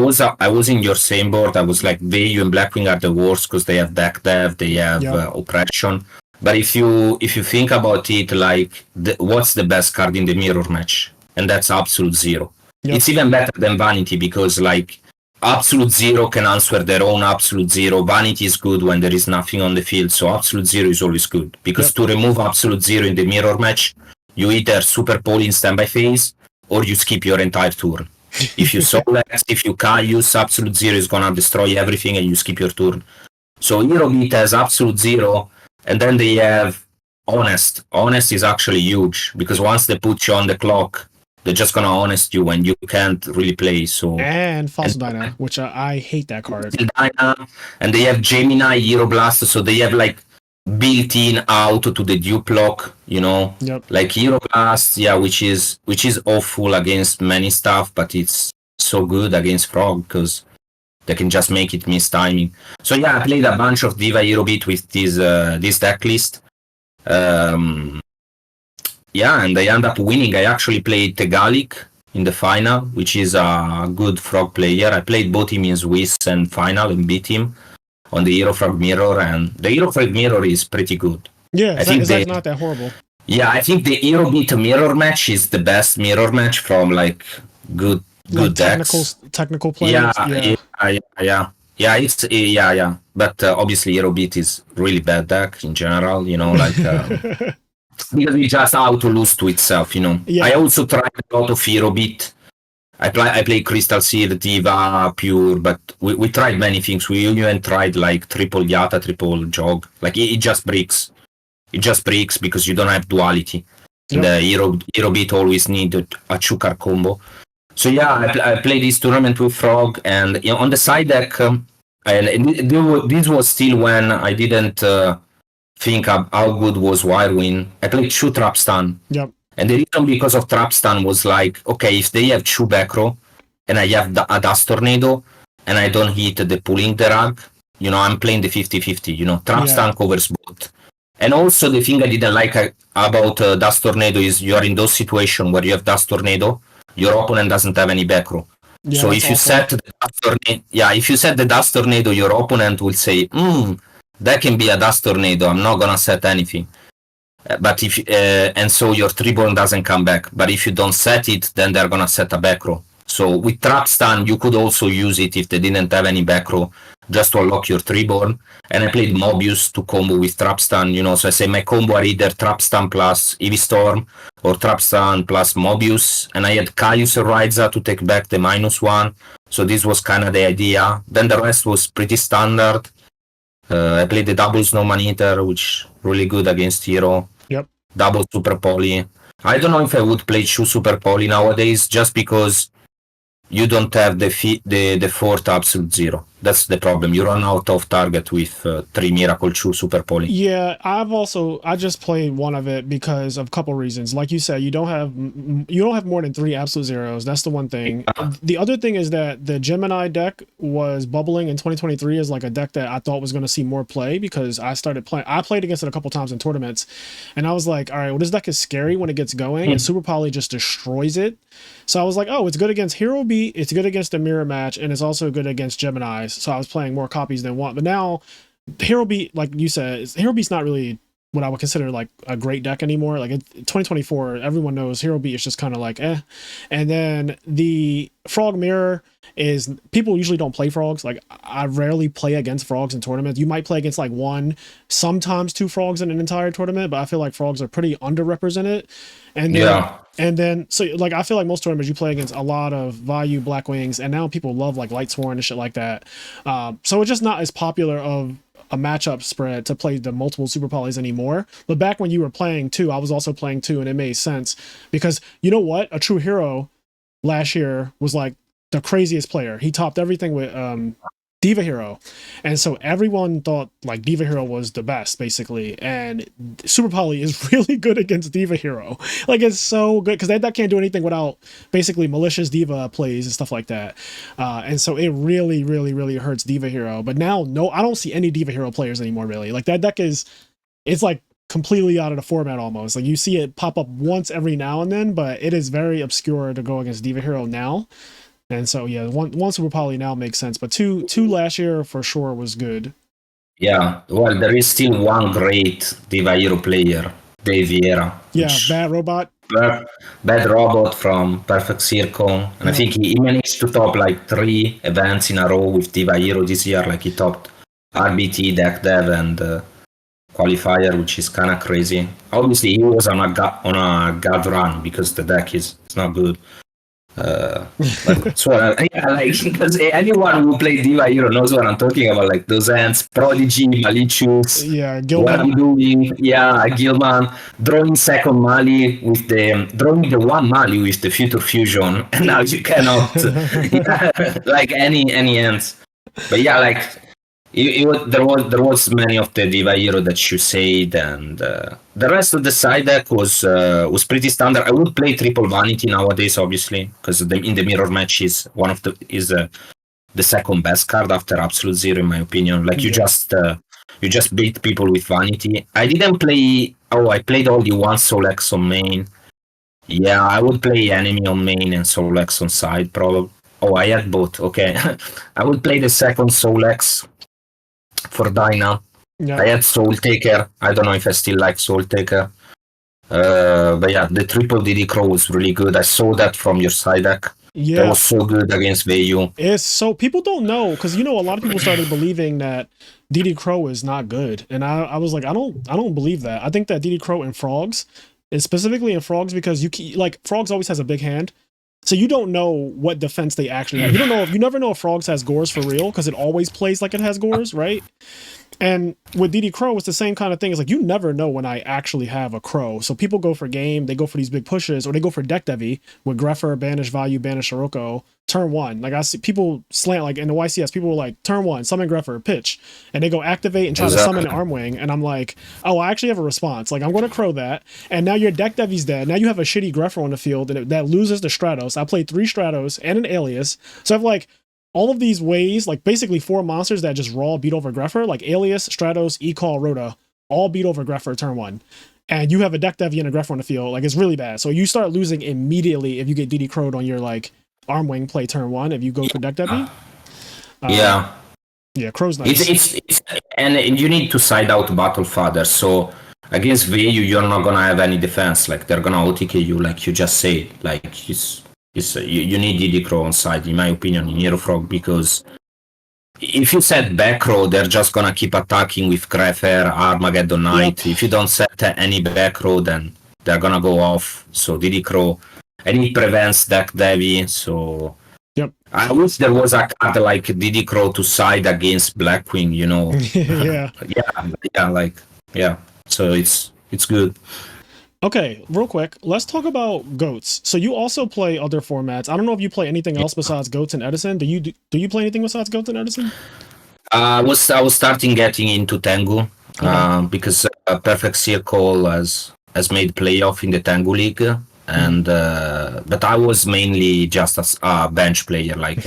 was in your same board. I was like, VU and Blackwing are the worst because they have deck dev, they have oppression. But if you think about it, like, what's the best card in the mirror match? And that's Absolute Zero. Yep. It's even better than Vanity because, like, Absolute Zero can answer their own Absolute Zero. Vanity is good when there is nothing on the field, so Absolute Zero is always good. Because to remove Absolute Zero in the mirror match, you either Super Poly in standby phase, or you skip your entire turn. If you Solex, if you Caius, Absolute Zero is gonna destroy everything and you skip your turn. So Hero Beat has Absolute Zero, and then they have Honest. Honest is actually huge, because once they put you on the clock, they're just gonna honest you and you can't really play. So and Fossil Dyna, which I hate that card. Dyna, and they have Gemini, Hero Blast, so they have like built-in out to the dupe lock, you know, like Hero Blast, which is awful against many stuff, but it's so good against Frog because they can just make it miss timing. So I played a bunch of Diva Hero Beat with this deck list. And I end up winning. I actually played Tegalik in the final, which is a good Frog player. I played both him in Swiss and final and beat him on the Hero Frog Mirror, and the Hero Frog Mirror is pretty good. Yeah, it's not that horrible. Yeah, I think the Hero Beat mirror match is the best mirror match from like good decks. Technical players. Yeah. But obviously Hero Beat is really bad deck in general, you know, like because it just how to lose to itself, you know. I also tried a lot of Hero Beat. I play Crystal Seed, Diva, Pure, but we tried many things. We even tried like triple Yata, triple Jog. Like it just breaks. It just breaks because you don't have duality. And the Hero Beat always need a Chukar combo. So I played this tournament with Frog, and on the side deck, and this was still when I didn't think of how good was Wirewin. I played 2 Trap Stun. Yep. And the reason because of Trap Stun was like, okay, if they have 2 back row, and I have a Dust Tornado, and I don't hit the pulling the rug, you know, I'm playing the 50-50, you know, Trap Stun covers both. And also the thing I didn't like about Dust Tornado is you are in those situations where you have Dust Tornado, your opponent doesn't have any back row. So if you set the Dust Tornado, your opponent will say, that can be a Dust Tornado, I'm not gonna set anything. But if and so your Treeborn doesn't come back. But if you don't set it, then they're gonna set a back row. So with Trap Stun, you could also use it if they didn't have any back row, just to unlock your Treeborn. And I played Mobius to combo with Trap Stun, you know. So I say my combo are either Trap Stun plus Eevee Storm or Trap Stun plus Mobius. And I had Caius or Rizzo to take back the -1. So this was kind of the idea. Then the rest was pretty standard. I played the double Snowman Eater, which really good against Hero. Yep. Double Super Poly. I don't know if I would play 2 Super Poly nowadays, just because you don't have the 4th Absolute Zero. That's the problem. You run out of target with 3 Miracle 2 Super Poly. Yeah, I just played one of it because of a couple reasons. Like you said, you don't have more than 3 absolute zeros. That's the one thing. The other thing is that the Gemini deck was bubbling in 2023 as like a deck that I thought was going to see more play because I played against it a couple times in tournaments, and I was like, all right, well, this deck is scary when it gets going, and Super Poly just destroys it. So I was like, oh, it's good against Hero Beat, it's good against the mirror match, and it's also good against Geminis. So I was playing more copies than one. But now Hero Beat, like you said, Hero Beat's not really what I would consider like a great deck anymore. Like in 2024, everyone knows Hero Beat is just kind of like eh. And then the Frog Mirror is, people usually don't play frogs. Like I rarely play against frogs in tournaments. You might play against like 1, sometimes 2 frogs in an entire tournament, but I feel like frogs are pretty underrepresented. And then, and then so like I feel like most tournaments you play against a lot of value Blackwings, and now people love like Light Sworn and shit like that. So it's just not as popular of a matchup spread to play the multiple Super Polys anymore. But back when you were playing 2, I was also playing 2, and it made sense because you know what? A True Hero last year was like the craziest player. He topped everything with Diva Hero, and so everyone thought like Diva Hero was the best basically, and Super Poly is really good against Diva Hero. Like it's so good because that can't do anything without basically malicious Diva plays and stuff like that, and so it really really hurts Diva Hero. But now no, I don't see any Diva Hero players anymore really. Like that deck it's like completely out of the format almost. Like you see it pop up once every now and then, but it is very obscure to go against Diva Hero now. And so yeah, one Super Poly now makes sense, but two last year for sure was good. Yeah, well, there is still one great Diva Hero player, Dave Vieira. Yeah, Bad Robot. Bad Robot from Perfect Circle, and I think he managed to top like 3 events in a row with Diva Hero this year. Like he topped RBT, Deck Dev, and Qualifier, which is kind of crazy. Obviously, he was on a god run because the deck is not good. So yeah, like because anyone who played Diva Hero knows what I'm talking about. Like those hands, Prodigy, Malicious, Gilman. What I'm doing, Gilman, drawing second Mali with drawing the 1 Mali with the Future Fusion, and now you cannot like any hands. But yeah, like there was many of the Diva Hero that you said, and the rest of the side deck was pretty standard. I would play Triple Vanity nowadays, obviously, because in the mirror match is the second best card after Absolute Zero, in my opinion. Like you just beat people with Vanity. I didn't play. I played only 1 Soul X on main. Yeah, I would play Enemy on main and Soul X on side, probably. Oh, I had both. Okay, I would play the second Soul X for Dyna. Yeah. I had Soul Taker. I don't know if I still like Soul Taker. But yeah, the triple DD Crow was really good. I saw that from your side deck. Yeah. That was so good against VU. It's so people don't know because a lot of people started believing that DD Crow is not good, and I was like, I don't believe that. I think that DD Crow and Frogs, and specifically in Frogs, because Frogs always has a big hand. So you don't know what defense they actually have. You never know if Frogs has Gores for real because it always plays like it has Gores, right? And with DD Crow, it's the same kind of thing. It's like you never know when I actually have a Crow. So people go for game, they go for these big pushes, or they go for deck Devi with Greffer, Banish Value, Banish Sirocco, turn 1. Like I see people slant, like in the YCS, people were like, turn 1, summon Greffer, pitch. And they go activate and try to summon an Armwing. And I'm like, oh, I actually have a response. Like I'm going to Crow that. And now your deck Devi's dead. Now you have a shitty Greffer on the field and that loses the Stratos. I played 3 Stratos and an Alias. So I've like, all of these ways, like basically 4 monsters that just raw beat over Greffer, like Alias, Stratos, E-Call, Rhoda, all beat over Greffer turn 1. And you have a deck Devi and a Greffer on the field, like it's really bad. So you start losing immediately if you get DD Crowed on your like Armwing play turn 1 if you go for deck Devi. Yeah, Crow's nice. It's and you need to side out Battle Father. So against VU, you're not gonna have any defense. Like they're gonna OTK you, like you just said. Like you need DD Crow on side, in my opinion, in Hero Frog, because if you set back row, they're just gonna keep attacking with Greffer, Armageddon Knight. If you don't set any back row, then they're gonna go off. So DD Crow, and it prevents deck Devi. So I wish there was a card like DD Crow to side against Blackwing. Yeah. So it's good. Okay, real quick, let's talk about goats. So you also play other formats. I don't know if you play anything else besides goats and Edison. Do you play anything besides goats and Edison? I was starting getting into Tengu Okay. because Perfect Circle has made playoff in the Tengu League, Mhm. and but I was mainly just a bench player. Like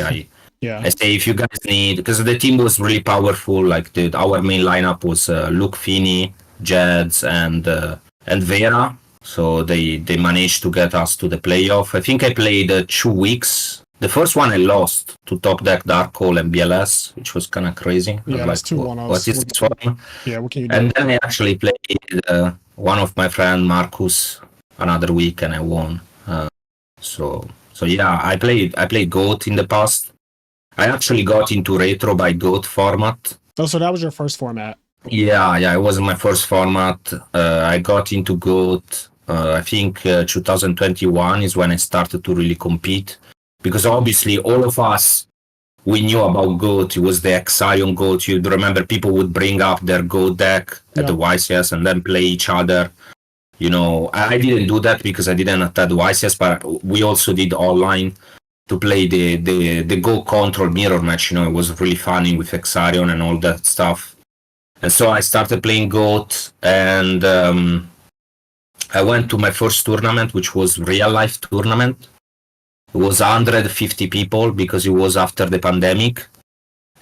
Yeah. I say, if you guys need, because the team was really powerful. Like our main lineup was Luke Fini, Jeds, and Vera. So they managed to get us to the playoff. I think I played 2 weeks. The first one I lost to Top Deck, Dark Hole, and BLS, which was kind of crazy. I was Yeah, that's like, two what one-offs. is this one? Yeah, what can you And do? then I actually played one of my friend Marcus another week, and I won. So yeah, I played Goat in the past. I actually got into retro by Goat format. Oh, so that was your first format. Yeah, it was my first format. I got into Goat. I think 2021 is when I started to really compete, because obviously all of us, we knew about Goat. It was the Exion Goat. You remember people would bring up their Goat deck at Yeah. the YCS and then play each other. I didn't do that because I didn't attend YCS, but we also did online to play the Go Control mirror match. It was really funny with Exarion and all that stuff. And so I started playing Goat, and I went to my first tournament, which was real life tournament. It was 150 people because it was after the pandemic,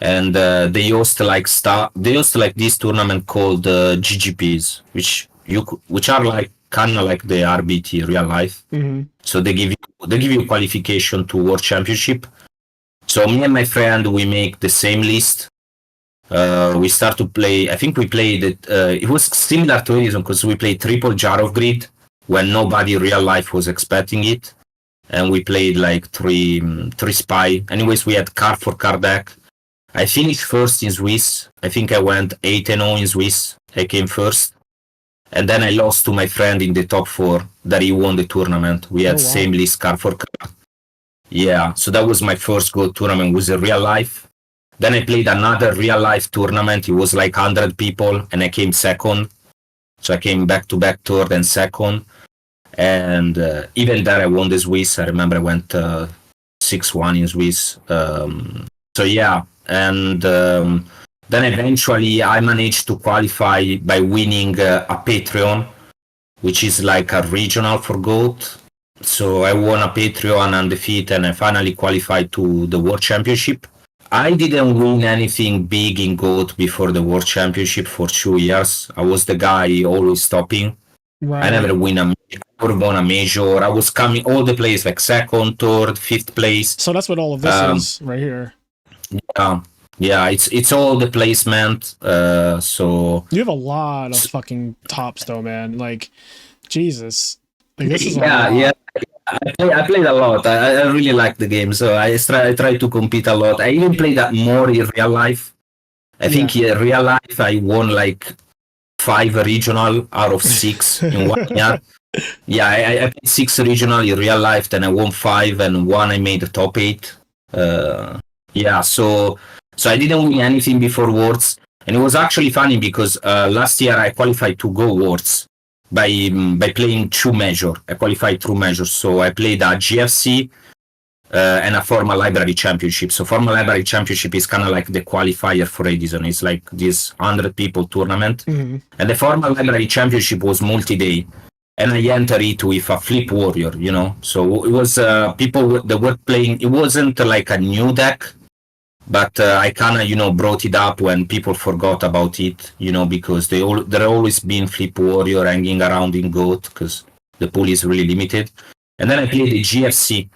and they host like this tournament called GGPs, which are like kind of like the RBT real life. Hmm. So they give you qualification to World Championship. So me and my friend, we make the same list. We start to play. I think we played it. It was similar to Edison because we played triple jar of grid when nobody in real life was expecting it, and we played like three spy. Anyways, we had card for card deck. I finished first in Swiss. I think I went 8-0 in Swiss. I came first, and then I lost to my friend in the top four. That he won the tournament. We had Oh wow. same list card for card. Yeah, so that was my first Go tournament. Was a real life. Then I played another real life tournament. It was like 100 people, and I came second. So I came back to back third and second. And even there, I won the Swiss. I remember I went 6-1 in Swiss. So yeah, and then eventually I managed to qualify by winning a Patreon, which is like a regional for GOAT. So I won a Patreon undefeated, and I finally qualified to the World Championship. I didn't win anything big in GOAT before the World Championship for 2 years. I was the guy always stopping. I Right. never won a major. I was coming all the places like second, third, fifth place. So that's what all of this is right here. Yeah, it's all the placement. So You have a lot of fucking tops though, man. Like, Jesus. Like this is a yeah. lot. I played a lot. I really like the game, so I try to compete a lot. I even played that more in real life. I Yeah. think in real life I won like 5 regional out of 6 in 1 year. Yeah, I played 6 regional in real life, then I won 5, and 1 I made the top 8. Yeah, so I didn't win anything before Worlds, and it was actually funny because last year I qualified to go Worlds by playing 2 major. I qualified through majors, so I played a GFC and a formal library championship. So formal library championship is kind of like the qualifier for Edison. It's like this 100 people tournament, Mhm. and the formal library championship was multi-day. And I entered it with a flip warrior, So it was people that were playing. It wasn't like a new deck, but I kind of brought it up when people forgot about it, because there always been flip warrior hanging around in GOAT because the pool is really limited. And then I played the GFC,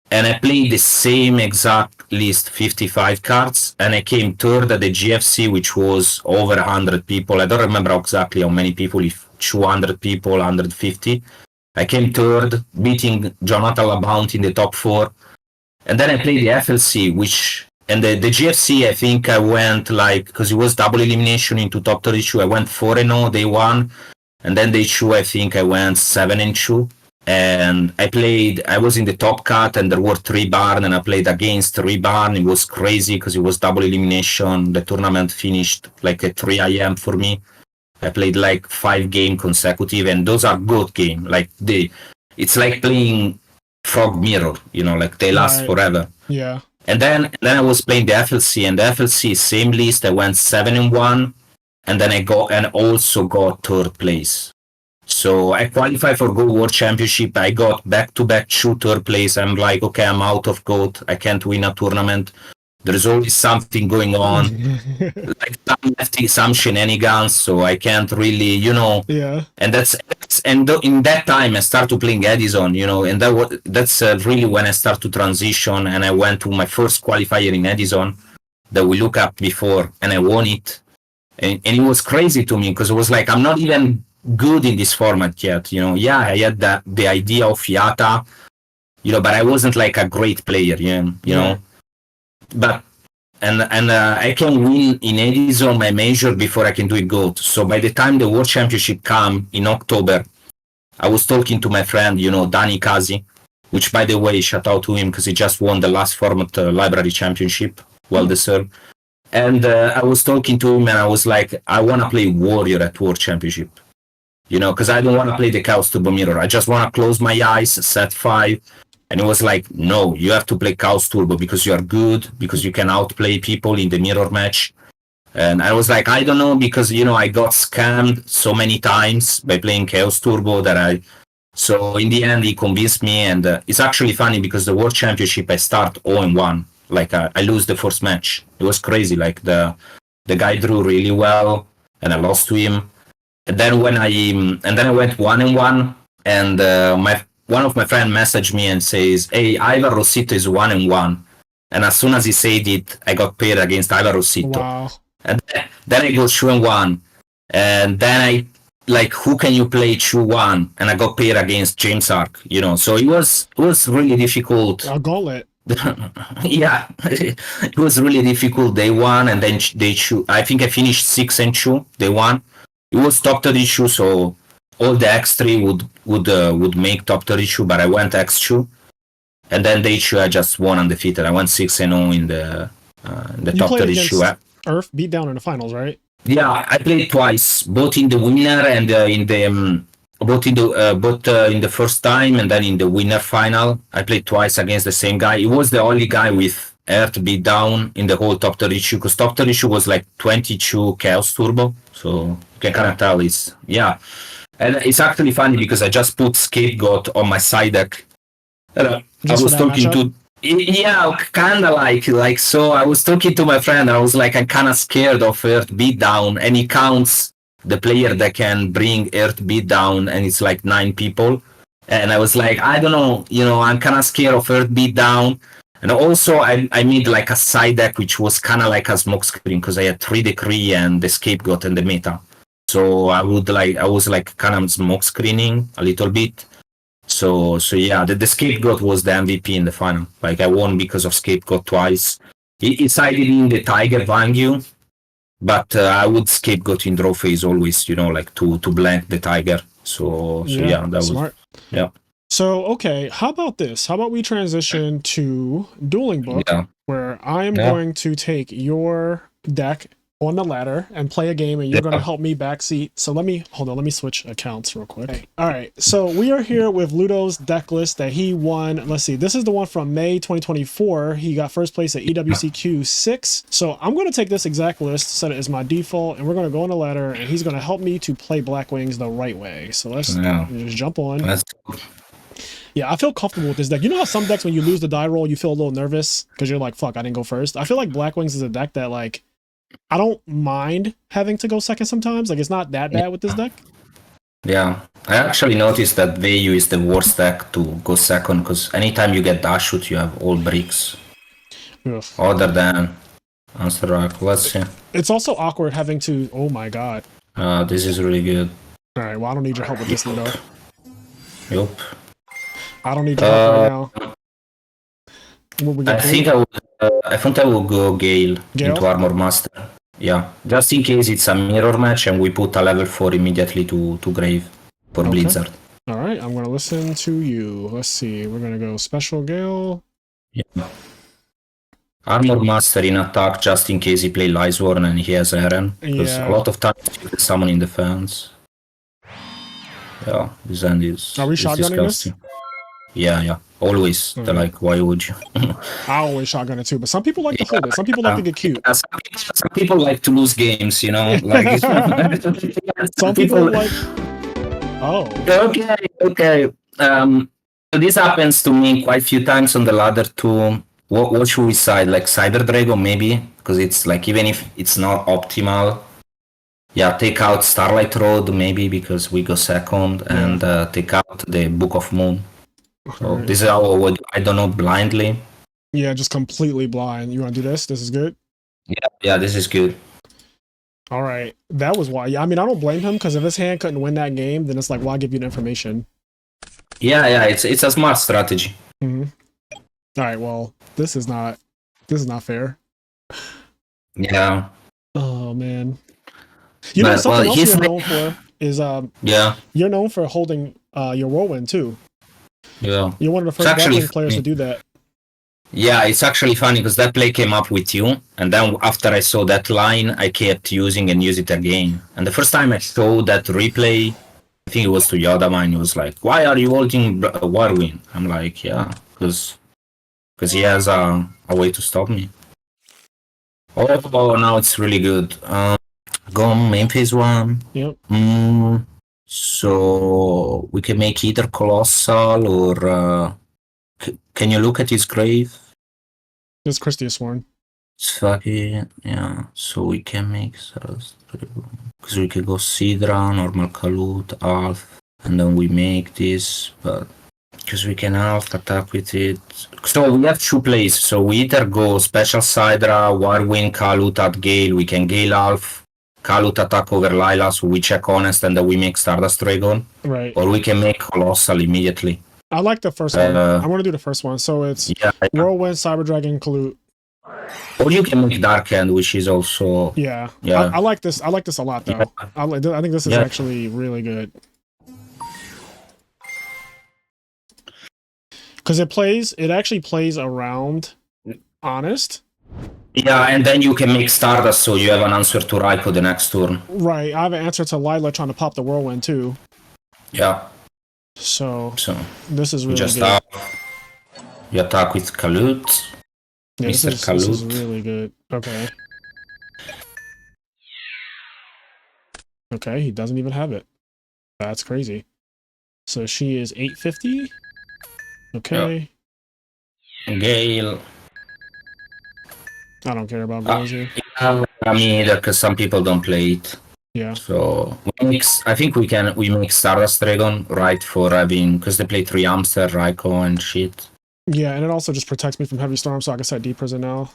and I played the same exact list, 55 cards, and I came third at the GFC, which was over 100 people. I don't remember exactly how many people, if 200 people, 150. I came third, beating Jonathan LaBount in the top 4. And then I played the FLC, and the GFC, I think I went because it was double elimination into top 32. I went 4-0 day 1, and then day 2, I think I went 7-2. And I was in the top cut, and there were 3 barn, and I played against 3 barn. It was crazy because it was double elimination. The tournament finished like at 3 a.m. for me. I played like 5 games consecutive, and those are good games. Like it's like playing Frog Mirror, you know, like they last forever. Yeah. And then I was playing the FLC, and the FLC same list. I went 7-1, and then I also got third place. So I qualified for Go World Championship. I got back-to-back 2 third place. I'm like, okay, I'm out of GOAT. I can't win a tournament. There's always something going on, like some shenanigans. So I can't really, you know. Yeah. And in that time I started playing Edison, you know, and that's really when I started to transition, and I went to my first qualifier in Edison that we looked up before, and I won it, and it was crazy to me because it was like I'm not even good in this format yet, you know. Yeah, I had the idea of Fiata, you know, but I wasn't like a great player, you know. But and I can win in Edison my major before I can do it GOAT. So by the time the World Championship come in October, I was talking to my friend, you know, Danny Kazi, which by the way, shout out to him because he just won the last format library championship, well deserved. And I was talking to him, and I was like, I want to play Warrior at World Championship, you know, because I don't want to play the Chaos Turbo Mirror. I just want to close my eyes, set 5. And it was like, no, you have to play Chaos Turbo because you are good, because you can outplay people in the mirror match. And I was like, I don't know, because, you know, I got scammed so many times by playing Chaos Turbo so in the end, he convinced me. And it's actually funny because the World Championship, I start 0-1. Like I lose the first match. It was crazy. Like the guy drew really well, and I lost to him. And then I went 1-1, and one of my friends messaged me and says, hey, Ivar Rossito is 1-1. And as soon as he said it, I got paired against Ivar Rossito. Wow. And then I go 2-1. And then I, like, who can you play 2-1? And I got paired against James Ark, you know. So it was really difficult. A gauntlet. Yeah, it was really difficult day 1, and then day 2. I think I finished 6-2 day 1. It was top 32, so all the X3 would make top 32, but I went X2, and then day 2 I just won undefeated. I went 6-0 in the top 32. Earth beat down in the finals, right? Yeah, I played twice, both in the winner and in the first time, and then in the winner final. I played twice against the same guy. He was the only guy with Earth beat down in the whole top 32, because top 32 was like 22 Chaos Turbo, so you can kind of tell and it's actually funny because I just put Scapegoat on my side deck. I was talking to kind of like so. I was talking to my friend. I was like, I'm kind of scared of Earth beatdown, and he counts the player that can bring Earth beatdown, and it's like 9 people. And I was like, I don't know, you know, I'm kind of scared of Earth beatdown. And also, I made like a side deck which was kind of like a smokescreen because I had 3 Decree and the Scapegoat and the meta. So I was like kind of smoke screening a little bit. So yeah, the Scapegoat was the MVP in the final. Like I won because of Scapegoat twice. He sided in the Tiger Vangyu, but I would Scapegoat in draw phase always, you know, like to blank the Tiger. So yeah, that smart. was yeah. So okay, how about this? How about we transition to Dueling Book, where I am going to take your deck on the ladder and play a game, and you're going to help me backseat. So let me switch accounts real quick. Okay. All right, so we are here with Ludo's deck list that he won. Let's see, this is the one from May 2024. He got first place at EWCQ 6. So I'm going to take this exact list, set it as my default, and we're going to go on the ladder, and he's going to help me to play Blackwings the right way. So let's just jump on. Yeah, I feel comfortable with this deck. You know how some decks, when you lose the die roll, you feel a little nervous because you're like, fuck, I didn't go first. I feel like Blackwings is a deck that, like, I don't mind having to go second sometimes. Like, it's not that bad with this deck. Yeah, I actually noticed that Vayu is the worst deck to go second, because anytime you get dash shoot, you have all bricks. Ugh. Other than Answer Rock. Let's see. It's also awkward having to... Oh my god. This is really good. Alright, well, I don't need your help with this, Ludo. Yup. I don't need your help right now. I think I will go Gale into Armor Master. Yeah, just in case it's a mirror match and we put a level 4 immediately to Grave for Blizzard. Alright, I'm going to listen to you. Let's see, we're going to go Special Gale. Yeah. Armor Master in attack just in case he play Lysworn and he has Eren. Because a lot of times you can summon in defense. Yeah, this end is, Are we shotgunning disgusting. Yeah. Always. They're like, why would you? I always shotgun it too, but some people like to hold it. Some people like to get cute. Some people like to lose games, you know? Like some people like... Oh. Okay. This happens to me quite a few times on the ladder too. What should we side? Like Cyber Dragon maybe? Because it's like, even if it's not optimal, yeah, take out Starlight Road maybe because we go second, and take out the Book of Moon. So this is how I don't know, blindly. Yeah, just completely blind. You want to do this? This is good? Yeah, this is good. All right. That was why. Yeah, I mean, I don't blame him because if his hand couldn't win that game, then it's like, why give you the information? Yeah, it's a smart strategy. Mm-hmm. All right, well, this is not fair. Yeah. Oh man. You know, something else you're known for is you're known for holding your whirlwind too. Yeah. You're one of the first Blackwing players to do that. Yeah, it's actually funny because that play came up with you, and then after I saw that line, I kept using and use it again. And the first time I saw that replay, I think it was to Yodama, and he was like, "Why are you holding Whirlwind?" I'm like, "Yeah, because he has a way to stop me." Oh, now it's really good. Go on main phase 1. Yep. So we can make either Colossal or... can you look at his grave? It's Christiasworn. It's fucking... Yeah, so we can make... Because we can go Sidra, normal Kalut, Alf, and then we make this, but... Because we can Alf attack with it. So we have 2 plays, so we either go Special Sidra, Whirlwind, Kalut at Gale, we can Gale Alf, Kalut attack over Lila, so we check Honest and then we make Stardust Dragon. Right. Or we can make Colossal immediately. I like the first one. I want to do the first one. So it's Whirlwind, Cyber Dragon, Kalut. Or you can make Dark Hand, which is also... Yeah. I like this. I like this a lot, though. Yeah. I think this is actually really good. Because it actually plays around Honest. Yeah, and then you can make Stardust, so you have an answer to Raikou the next turn. Right, I have an answer to Lila trying to pop the Whirlwind, too. Yeah. So this is really just good. You attack with Kalut. Yeah, Mr. Kalut. This is really good. Okay. Okay, he doesn't even have it. That's crazy. So she is 850. Okay. Yeah. Gale. I don't care about Gales here. I mean, either, because some people don't play it. Yeah. So I think we make Stardust Dragon, right, for having, because they play 3 Hamster, Raikou, and shit. Yeah, and it also just protects me from Heavy Storm, so I can set Deep Prison now.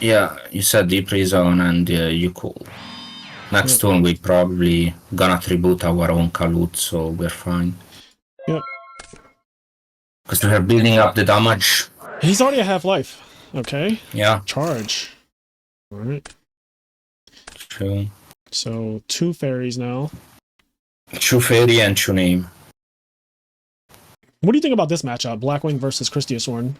Yeah, you set Deep Prison, and you cool. Next turn we probably gonna tribute our own Kalut, so we're fine. Yep. Because we're building up the damage. He's already at half-life. Okay. Yeah. Charge. Alright. True. So 2 fairies now. 2 fairy and 2 name. What do you think about this matchup? Blackwing versus Christiasworn.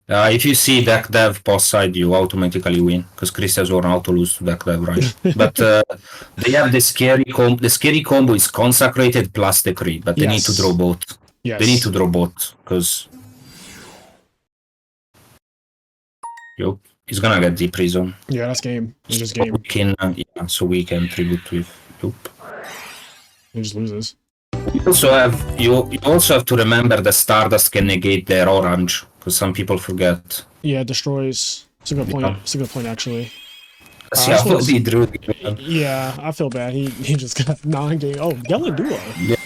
If you see deck dev post side, you automatically win because Christiasworn auto lose to deck dev, right? But they have the scary combo. The scary combo is consecrated plus decree, but they need to draw both. Yes. They need to draw both because he's gonna get Deep Prison. Yeah, that's game. It's just game. So we can tribute with Loop. He just loses. You also have to remember the Stardust can negate their orange, because some people forget. Yeah, it destroys. It's a good point. It's a good point, actually. Yeah, I feel bad. He just got 9 game. Oh, Yellow Duo. Yeah.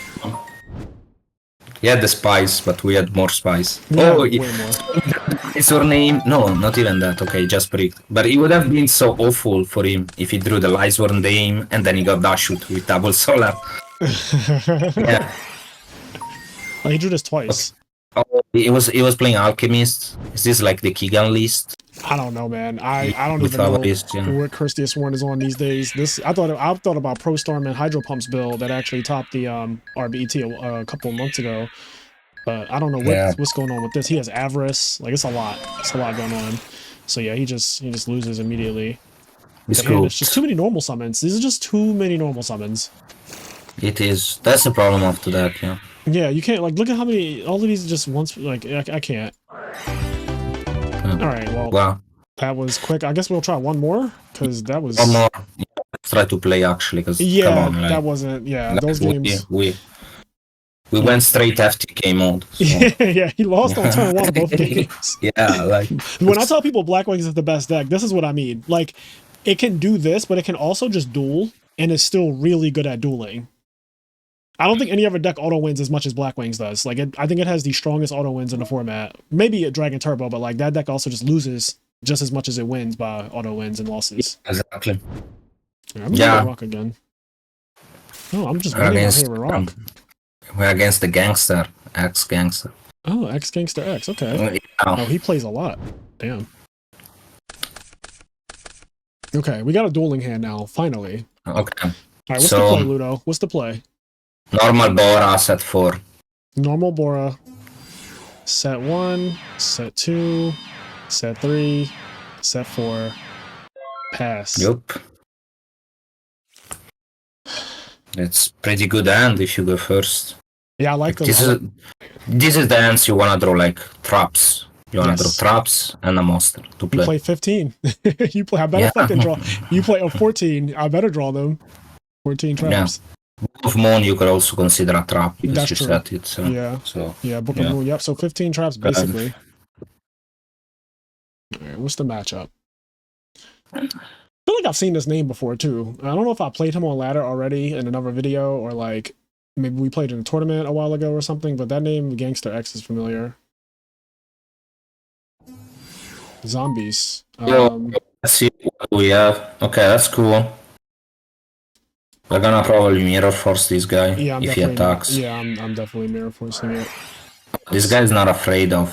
He had the spice, but we had more spice. Way more. It's her name. No, not even that. Okay, just bricked. But it would have been so awful for him if he drew the Lysworn Dame and then he got Dashut with double solar. Yeah. Oh, he drew this twice. Oh, he was playing Alchemist. Is this like the Keegan list? I don't know, man. I don't even know what Christiasworn is on these days. I thought about Pro Storm and Hydro Pump's build that actually topped the RBET a couple of months ago. But I don't know Yeah, what's going on with this. He has avarice. Like it's a lot. It's a lot going on. So yeah, he just loses immediately. it's The hand is just too cooked. many normal summons. These are just too many normal summons. It is. That's the problem after that, yeah. Yeah, you can't like look at how many all of these just once like I can't. All right, well Well, that was quick. I guess we'll try one more because that one was more. Yeah, let's try to play actually, because come yeah on, that wasn't yeah like those games. we Yeah, went straight FTK mode. So yeah, he lost on turn one of both games. yeah, like When I tell people Blackwing is the best deck, this is what I mean. Like, it can do this, but it can also just duel, and is still really good at dueling. I don't think any other deck auto wins as much as Blackwings does. Like, I think it has the strongest auto wins in the format. Maybe a Dragon Turbo, but like that deck also just loses just as much as it wins by auto wins and losses. exactly. Yeah, I'm gonna Yeah, get Rock again. Oh, I'm just we're winning out against here with Rock. we're against the gangster, ex gangster. Oh, X Gangster X. Okay. Yeah. Oh, he plays a lot. Damn. Okay, we got a dueling hand now. Finally. Okay. All right, what's the So play, Ludo? What's the play? normal Bora set 4. Normal Bora. Set 1, set 2, set 3, set 4. Pass. Yup. It's pretty good hand if you go first. Yeah, I like Like, the. this is the hands you wanna draw, like traps. You wanna draw Yes. traps and a monster to You play. play 15. You play. I better Yeah. fucking draw. You play a 14. I better draw them. 14 traps. Book of Moon you could also consider a trap because That's you true. set it. So, Yeah. so Yeah, Book yeah. of Moon. Yep. So 15 traps basically. All right, what's the matchup? I feel like I've seen this name before too. I don't know if I played him on ladder already in another video or like maybe we played in a tournament a while ago or something, but that name Gangster X is familiar. Zombies. Let's see what we have. Okay, that's cool. We're gonna probably mirror force this guy Yeah, I'm if he definitely attacks. yeah, I'm definitely mirror forcing it. This guy's not afraid of.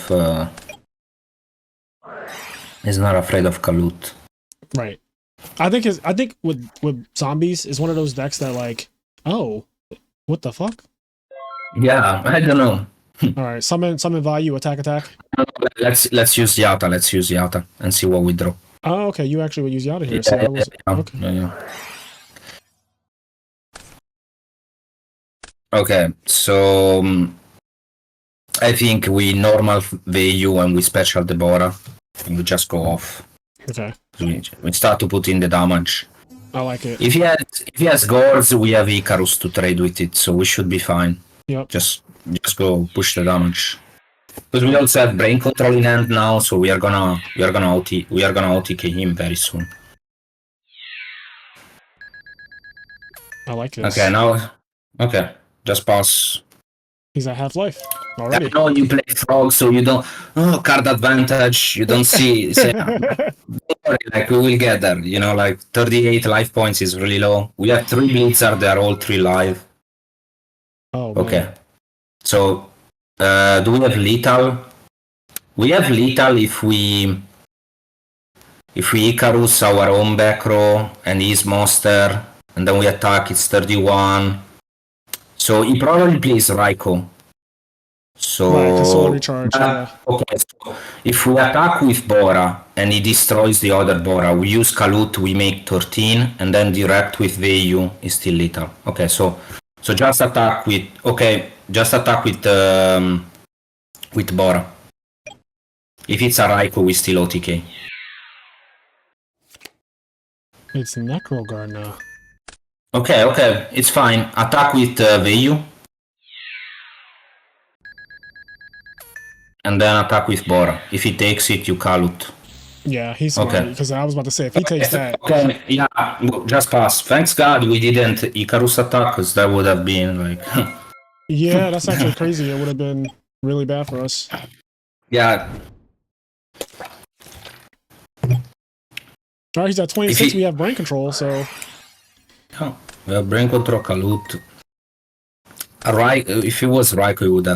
He's not afraid of Kalut. Right. I think with zombies is one of those decks that like, oh, what the fuck? Yeah, I don't know. All right, summon value, attack. Let's use Yata. Let's use Yata and see what we draw. Oh, okay, you actually would use Yata here. So that was okay. Yeah. Okay, so I think we normal value and we special the Bora and we just go off. Okay. We start to put in the damage. I like it. If he has gourds, we have Icarus to trade with it, so we should be fine. Yep. Just go push the damage. Because we also have brain control in hand now, so we are gonna OTK him very soon. I like this. Okay, now just pass. He's at half-life already. I know you play frog, so you don't card advantage, you don't see like we will get there, you know, like 38 life points is really low. We have 3 Blizzard, they are all 3 live. Oh, okay. Man. So do we have lethal? We have lethal if we Icarus our own back row and his monster, and then we attack, it's 31. So he probably plays Raiko. So right, solar recharge. Yeah. Okay, so if we attack with Bora and he destroys the other Bora, we use Kalut, we make 13, and then direct with VU is still lethal. Okay, so just attack with Bora. If it's a Raiko, we still OTK. It's Necroguard now. Okay, it's fine. Attack with VU. And then attack with Bora. If he takes it, you Kalut. Yeah, he's smart. Because I was about to say, if he takes that... Okay, yeah, just pass. Thanks God we didn't Icarus attack, because that would have been like... Yeah, that's actually crazy. It would have been really bad for us. Yeah. Alright, he's at 26. We have brain control, so... Oh, we have brain control, Kalut. If it was Raiko, he would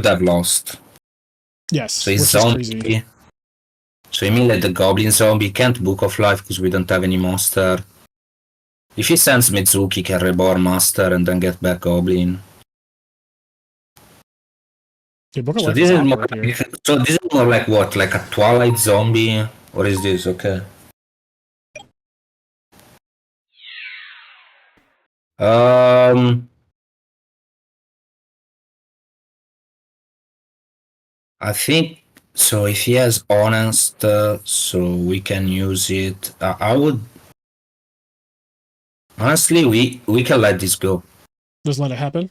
have lost. Yes, so he's zombie. So he mean like the goblin zombie can't book of life because we don't have any monster. If he sends Mizuki, can reborn master and then get back goblin. Yeah, Booker So Life this is is hot more right here. so this is more like what? Like a Twilight zombie? What is this? Okay. Um I think so if he has honest so we can use it. I would honestly we can let this go. Just let it happen.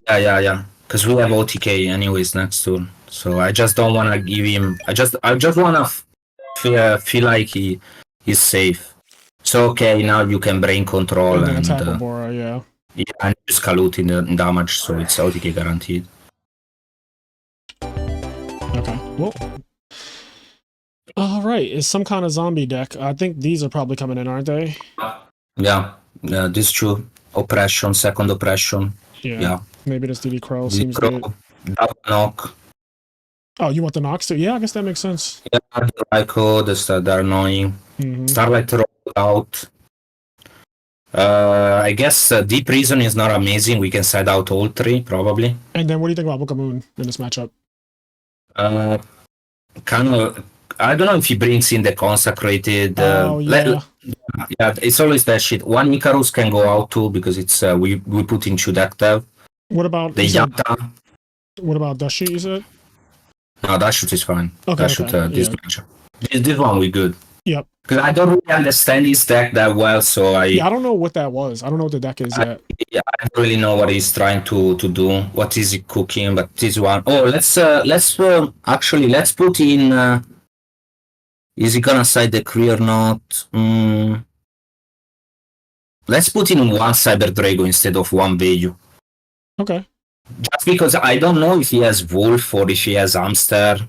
Yeah. Because we have OTK anyways next turn. So I just don't want to give him. I just want to feel like he's safe. So okay, now you can brain control And then and attack with Bora, yeah. yeah, and use Kalut in damage, so it's OTK guaranteed. Okay. Well. All right. It's some kind of zombie deck. I think these are probably coming in, aren't they? Yeah, this is true. Oppression, second oppression. Yeah. Maybe this DD Crow The seems Crow, good. double knock. Oh, you want the Nox too? Yeah, I guess that makes sense. Yeah, the Ryko, they're annoying. Starlight rolled out. I guess Deep Reason is not amazing. We can side out all three, probably. And then what do you think about Book of Moon in this matchup? Kind of. I don't know if he brings in the consecrated. Yeah. Yeah, it's always that shit. One Icarus can go out too because it's we put in two deck dev. What about The Yata? What about Dashi, you said? No, that shoot is fine. Okay, that shoot this yeah. matchup. This one we good. Yep. Because I don't really understand this deck that well, so I don't know what that was. I don't know what the deck is yet. Yeah, I don't really know what he's trying to do. What is he cooking? But this one, oh, let's actually let's put in. Is he gonna side the Kree or not? Let's put in one Cyber Drago instead of one Veyu. Okay. Just because I don't know if he has Wolf or if he has Hamster.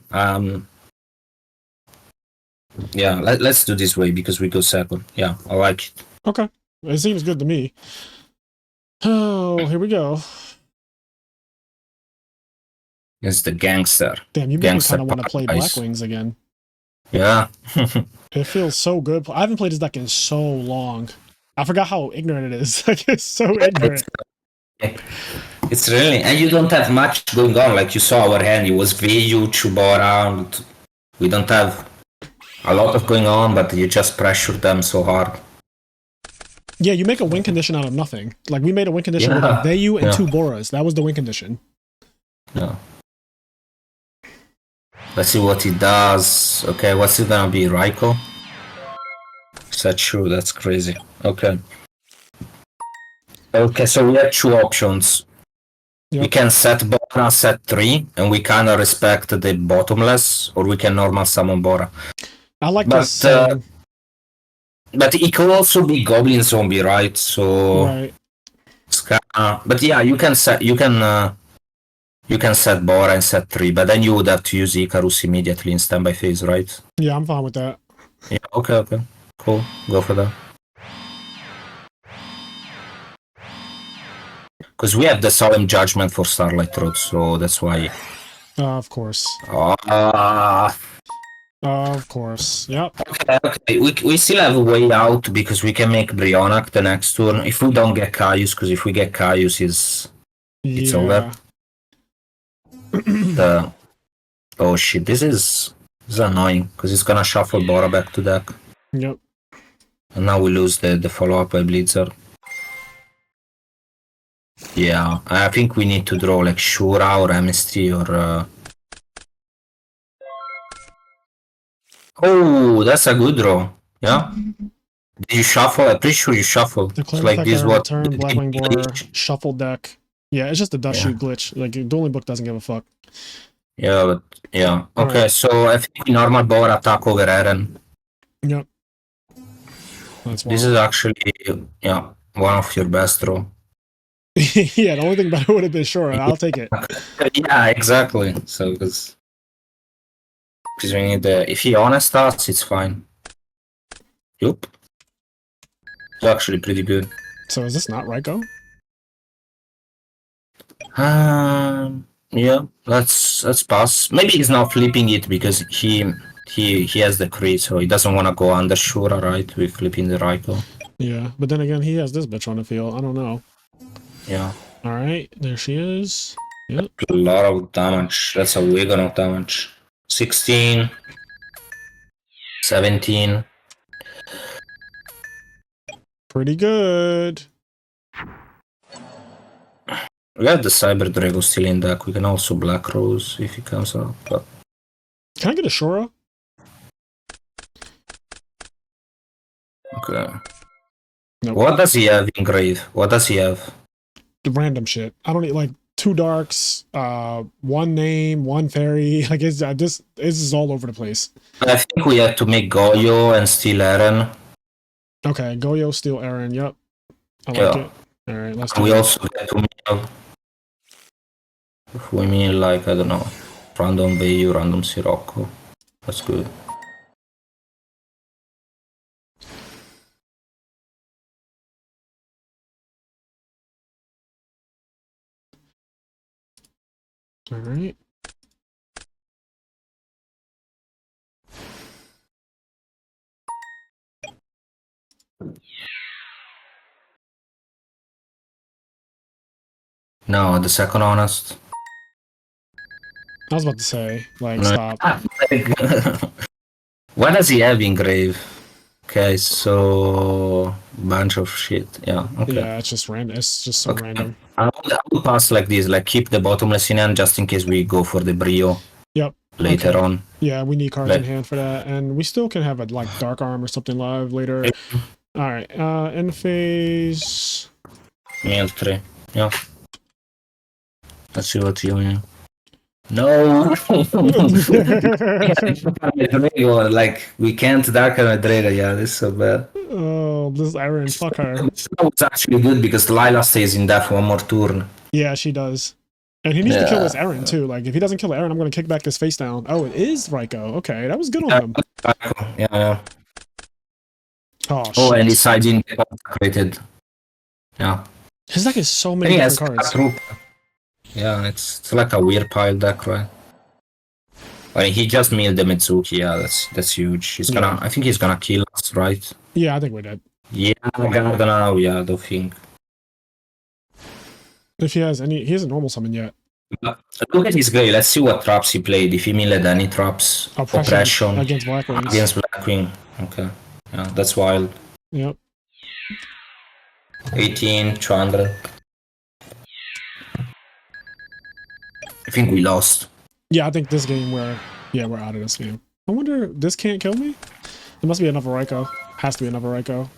Yeah, let's do this way because we go second. Yeah, I like it. Okay. It seems good to me. Oh, here we go. It's the Gangster. Damn, you make me kind of want to play Blackwings again. Yeah. It feels so good. I haven't played this deck in so long. I forgot how ignorant it is. Like, it's so ignorant. It's really, and you don't have much going on. Like you saw our hand, it was Veyu, Chubora. We don't have a lot of going on, but you just pressure them so hard. Yeah, you make a win condition out of nothing. Like, we made a win condition with a Veyu and two Boras. That was the win condition. Yeah. Let's see what he does. Okay, what's it gonna be? Ryko? Is that true? That's crazy. Okay. Okay, so we have two options. Yep. We can set Bora, set 3, and we kind of respect the bottomless, or we can normal summon Bora. I like this. But it could also be Goblin Zombie, right? So. Right. It's kinda, but yeah, you can set Bora and set 3, but then you would have to use Icarus immediately in standby phase, right? Yeah, I'm fine with that. Yeah. Okay. Cool. Go for that. Because we have the Solemn Judgment for Starlight Road, so that's why. Of course. Of course. Yep. Okay. We still have a way out because we can make Brionac the next turn if we don't get Caius. Because if we get Caius, it's over. Oh shit! This is annoying because it's gonna shuffle Bora back to deck. Yep. And now we lose the follow up by Blitzer. Yeah, I think we need to draw like Shura or MST or. Oh, that's a good draw. Yeah. Did you shuffle? I'm pretty sure you shuffled. Declare like this what turn Blackwing Bora shuffle deck. Yeah, it's just a dust shoot glitch. Like, Dueling Book doesn't give a fuck. Yeah, but yeah. Okay, so I think normal Bora attack over Eren. Yep. That's this is actually one of your best draw. Yeah, the only thing better would have been sure. I'll take it. Yeah, exactly. So because we need if he honest us, it's fine. Yup. It's actually pretty good. So is this not Ryko? Yeah, let's pass. Maybe he's not flipping it because he has the crit, so he doesn't want to go under Shura, right? We're flipping the Ryko. Yeah, but then again, he has this bitch on the field. I don't know. Yeah. All right, there she is. Yep. A lot of damage. That's a wagon of damage. 16. 17. Pretty good. We have the Cyber Drago still in deck. We can also Black Rose if he comes out. But... Can I get a Shora? Okay. Nope. What does he have in grave? What does he have? The random shit. I don't need like 2 darks, 1 name, 1 fairy. Like it's is all over the place. I think we have to make Goyo and steal Eren. Okay, Goyo, steal Eren. Yep. I like it. All right, let's do We that. also get to meal. If we mean like, I don't know, random Bayu, random Sirocco. That's good. All right. No, the second honest. I was about to say, like, No. stop. What does he have in grave? Okay, so bunch of shit. Yeah. Okay. Yeah, it's just random. It's just so random. I would pass like this, like keep the bottomless in hand just in case we go for the Brio. Yep. Later Okay. on. Yeah, we need cards in hand for that, and we still can have a like dark arm or something live later. All right. End phase. Meal 3. Yeah. Let's see what you mean. No. Like we can't darken a Dreda. Yeah, this is so bad. Oh, this Iron, fuck her. It's actually good because Lila stays in death 1 more turn. Yeah, she does. And he needs to kill this Eren too. Like, if he doesn't kill Eren, I'm gonna kick back this face down. Oh, it is Rizzo. Okay, that was good on him. Yeah. Oh, shit. Oh, and his side didn't get consecrated. Yeah. His deck is so many different cards. Yeah, it's like a weird pile deck, right? Like he just milled the Mitsuki. Yeah, that's huge. He's gonna. I think he's gonna kill us, right? Yeah, I think we did. Yeah, Garden. Yeah, I don't think. If he has any, he hasn't normal summon yet. Look at his grey. Let's see what traps he played. If he milled any traps. Oppression against Blackwing. Against Blackwing. Okay. Yeah, that's wild. Yep. 18, 200. I think we lost. Yeah, I think this game we're out of this game. I wonder, this can't kill me? There must be another Rizzo. Has to be another Rizzo.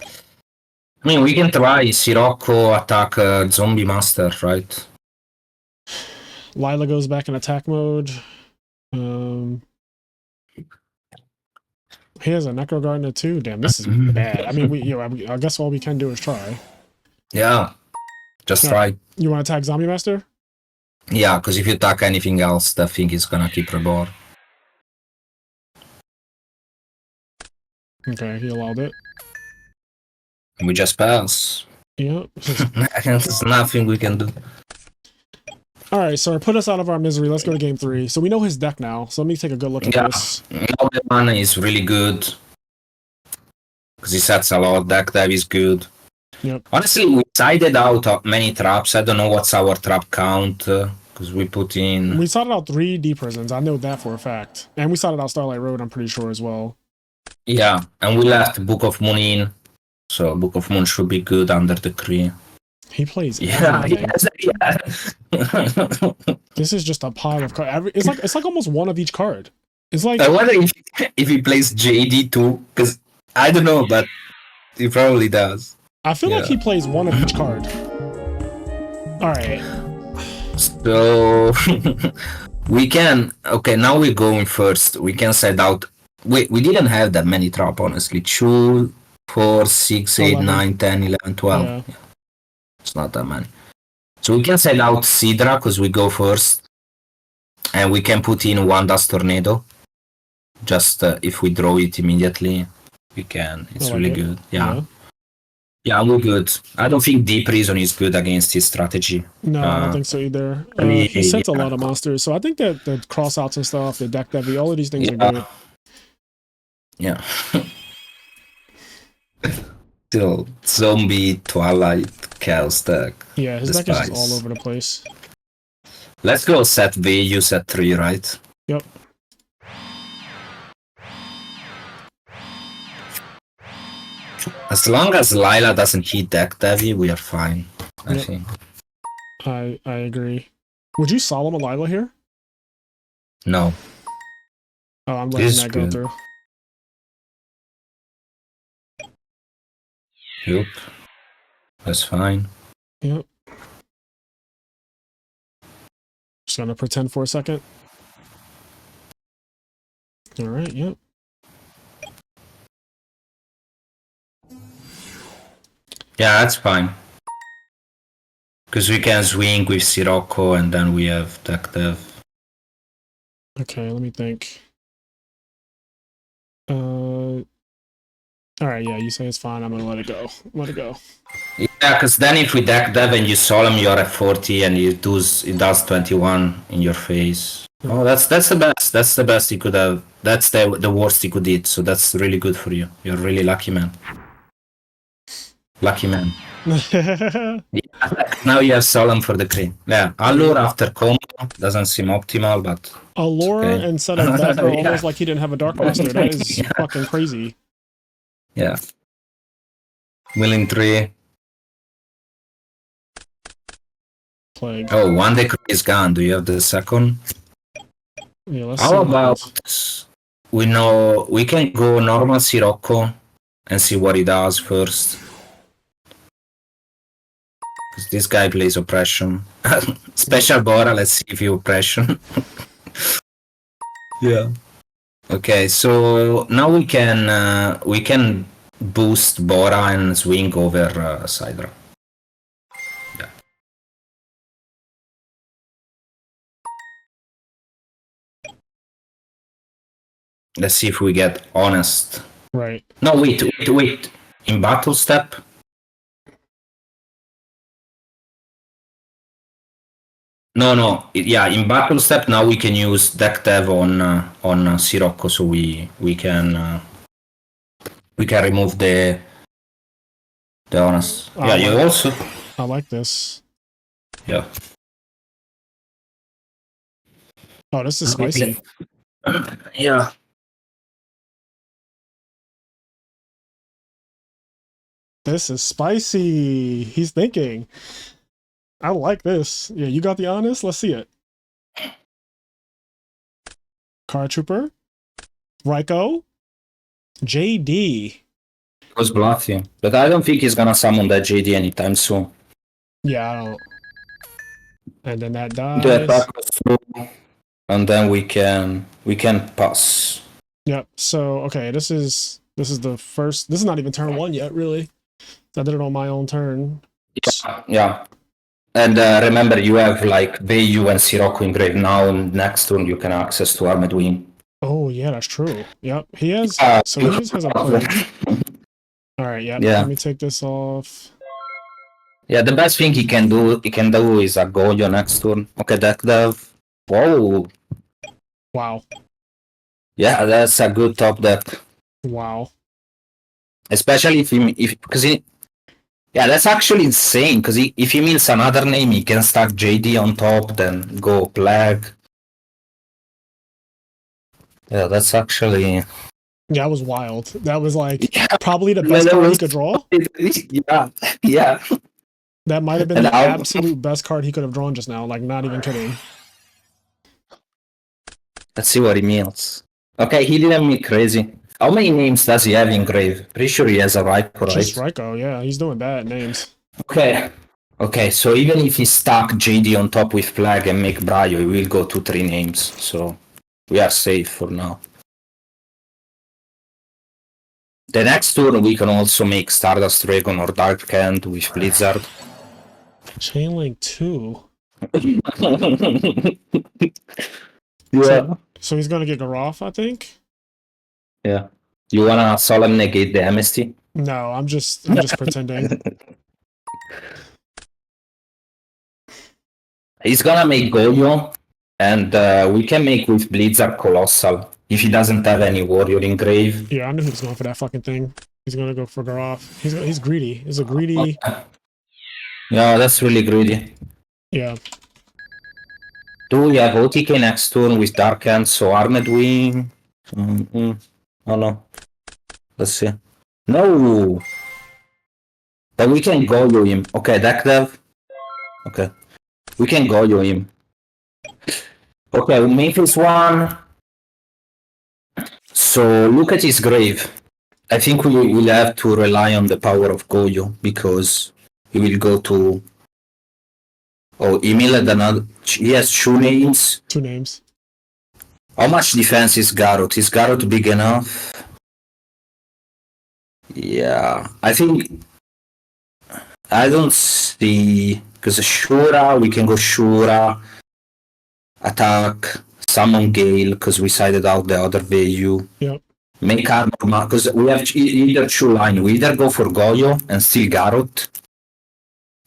I mean, we can try Sirocco attack Zombie Master, right? Lila goes back in attack mode. He has a Necro Gardener too. Damn, this is bad. I mean, I guess all we can do is try. Yeah, just try. You want to attack Zombie Master? Yeah, because if you attack anything else, the thing is gonna keep reborn. Okay, he allowed it. We just pass. Yeah. There's nothing we can do. All right, so put us out of our misery. Let's go to game 3. So we know his deck now. So let me take a good look at this. Now the mana is really good. Because he sets a lot. Deck dive is good. Yep. Honestly, we sided out many traps. I don't know what's our trap count. Because we put in... We sorted out 3 deep prisons. I know that for a fact. And we sorted out Starlight Road, I'm pretty sure as well. Yeah, and we left Book of Moon in. So Book of Moon should be good under the tree. He plays everything. Yeah. This is just a pile of cards. It's like almost one of each card. It's like... I wonder if he plays JD too. Because I don't know, but he probably does. I feel like he plays one of each card. Alright. So we can... Okay, now we're going first. We can set out... We didn't have that many trap, honestly. 2, 4, 6, 8, 9, 10, 11, 12. Yeah. It's not that many. So we can set out Sidra because we go first. And we can put in 1 Dust Tornado. Just if we draw it immediately, we can. It's really good. Yeah, we're good. I don't think Deep Reason is good against his strategy. No, I don't think so either. He sets a lot of monsters, so I think that the crossouts and stuff, the deck heavy, all of these things are good. Yeah. Still, Zombie, Twilight, Chaos deck. Yeah, his deck is just all over the place. Let's go set value, set 3, right? Yep. As long as Lila doesn't hit deck heavy, we are fine, I think. I agree. Would you solemn a Lila here? No. Oh, I'm letting that go through. Yep. That's fine. Yep. Just gonna pretend for a second. All right, yep. Yeah, that's fine. Because we can swing with Sirocco and then we have deck dev. Okay, let me think. All right, yeah, you say it's fine. I'm gonna let it go. Let it go. Yeah, because then if we deck dev and you solemn, you're at 40 and it does 21 in your face. Oh, that's the best. That's the best you could have. That's the worst you could eat. So that's really good for you. You're really lucky, man. Lucky man. Yeah, now you have solemn for the cream. Yeah, Allure after combo doesn't seem optimal, but Allure okay. instead of Becker, Yeah. almost like he didn't have a Dark Master. That is Yeah. fucking crazy. Yeah. Willing 3. Plague. Oh, one decree is gone. Do you have the second? Yeah, let's see How what about happens. we can go normal Sirocco and see what he does first. Because this guy plays oppression. Special Bora, let's see if you oppression. Yeah. Okay, so now we can boost Bora and swing over Sidra. Yeah. Let's see if we get honest. Right. No, wait. In battle step. No. Yeah, in battle step now we can use deck dev on Sirocco, so we can remove the honest. Yeah, you also. I like this. Yeah. Oh, this is spicy. Yeah. This is spicy. He's thinking. I like this. Yeah, you got the honest? Let's see it. Card Trooper. Rizzo. JD. Was bluffing, but I don't think he's gonna summon that JD anytime soon. Yeah, I don't. And then that dies. The attack was through, and then we can pass. Yep. So okay, this is the first. This is not even turn 1 yet, really. I did it on my own turn. Yeah. And remember, you have like Bayu and Sirocco engraved now, and next turn you can access to Armed Wing. Oh yeah, that's true. Yep, he has. So he just has a play. All right, yep. Yeah. Let me take this off. Yeah, the best thing he can do is a Goyo next turn. Okay, deck dev. Whoa. Wow. Yeah, that's a good top deck. Wow. Especially yeah, that's actually insane, because if he means another name, he can stack JD on top, then go Plague. Yeah, that's actually... Yeah, that was wild. That was like probably the best card he could draw. Yeah. That might have been the absolute best card he could have drawn just now, like not even kidding. Let's see what he means. Okay, he didn't make crazy. How many names does he have engraved? Pretty sure he has a Rizzo, right? Just Rizzo, yeah. He's doing bad names. Okay, so even if he stack JD on top with Plague and make Braio, he will go to 3 names. So we are safe for now. The next turn we can also make Stardust Dragon or Dark Hand with Blizzard. Chainlink 2. Yeah. So he's gonna get Garoth, I think. Yeah. You wanna solemn negate the MST? No, I'm just pretending. He's gonna make Goyo, and we can make with Blizzard Colossal if he doesn't have any warrior engraved. Yeah, I knew he was going for that fucking thing. He's gonna go for Garoth. He's greedy. He's a greedy. Yeah, that's really greedy. Yeah. Do we have OTK next turn with Dark Hands, so Armed Wing? Oh no. Let's see. No! But we can Goyo him. Okay, deck dev. Okay. We can Goyo him. Okay, main phase 1. So look at his grave. I think we will have to rely on the power of Goyo because he will go to. Oh, Emil had another. He has 2 names. 2 names. How much defense is Garrot? Is Garrot big enough? Yeah, I think. I don't see. Because Shura, we can go Shura. Attack. Summon Gale, because we sided out the other value. Yep. Make armor, because we have either 2 lines. We either go for Goyo and steal Garrot.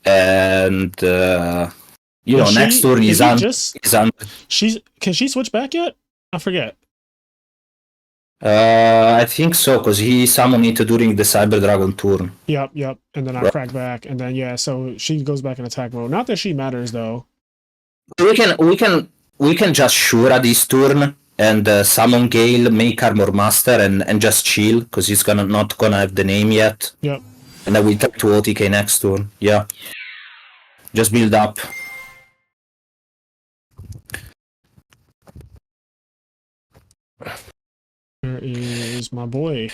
And. Next turn is on. Can she switch back yet? I forget. I think so, because he summoned it during the Cyber Dragon turn. Yep. And then I crack back, and then so she goes back in attack mode. Not that she matters though. We can just Shura this turn and summon Gale, make Armor Master, and just chill, because he's not gonna have the name yet. Yep. And then we try to OTK next turn. Yeah. Just build up. Where is my boy?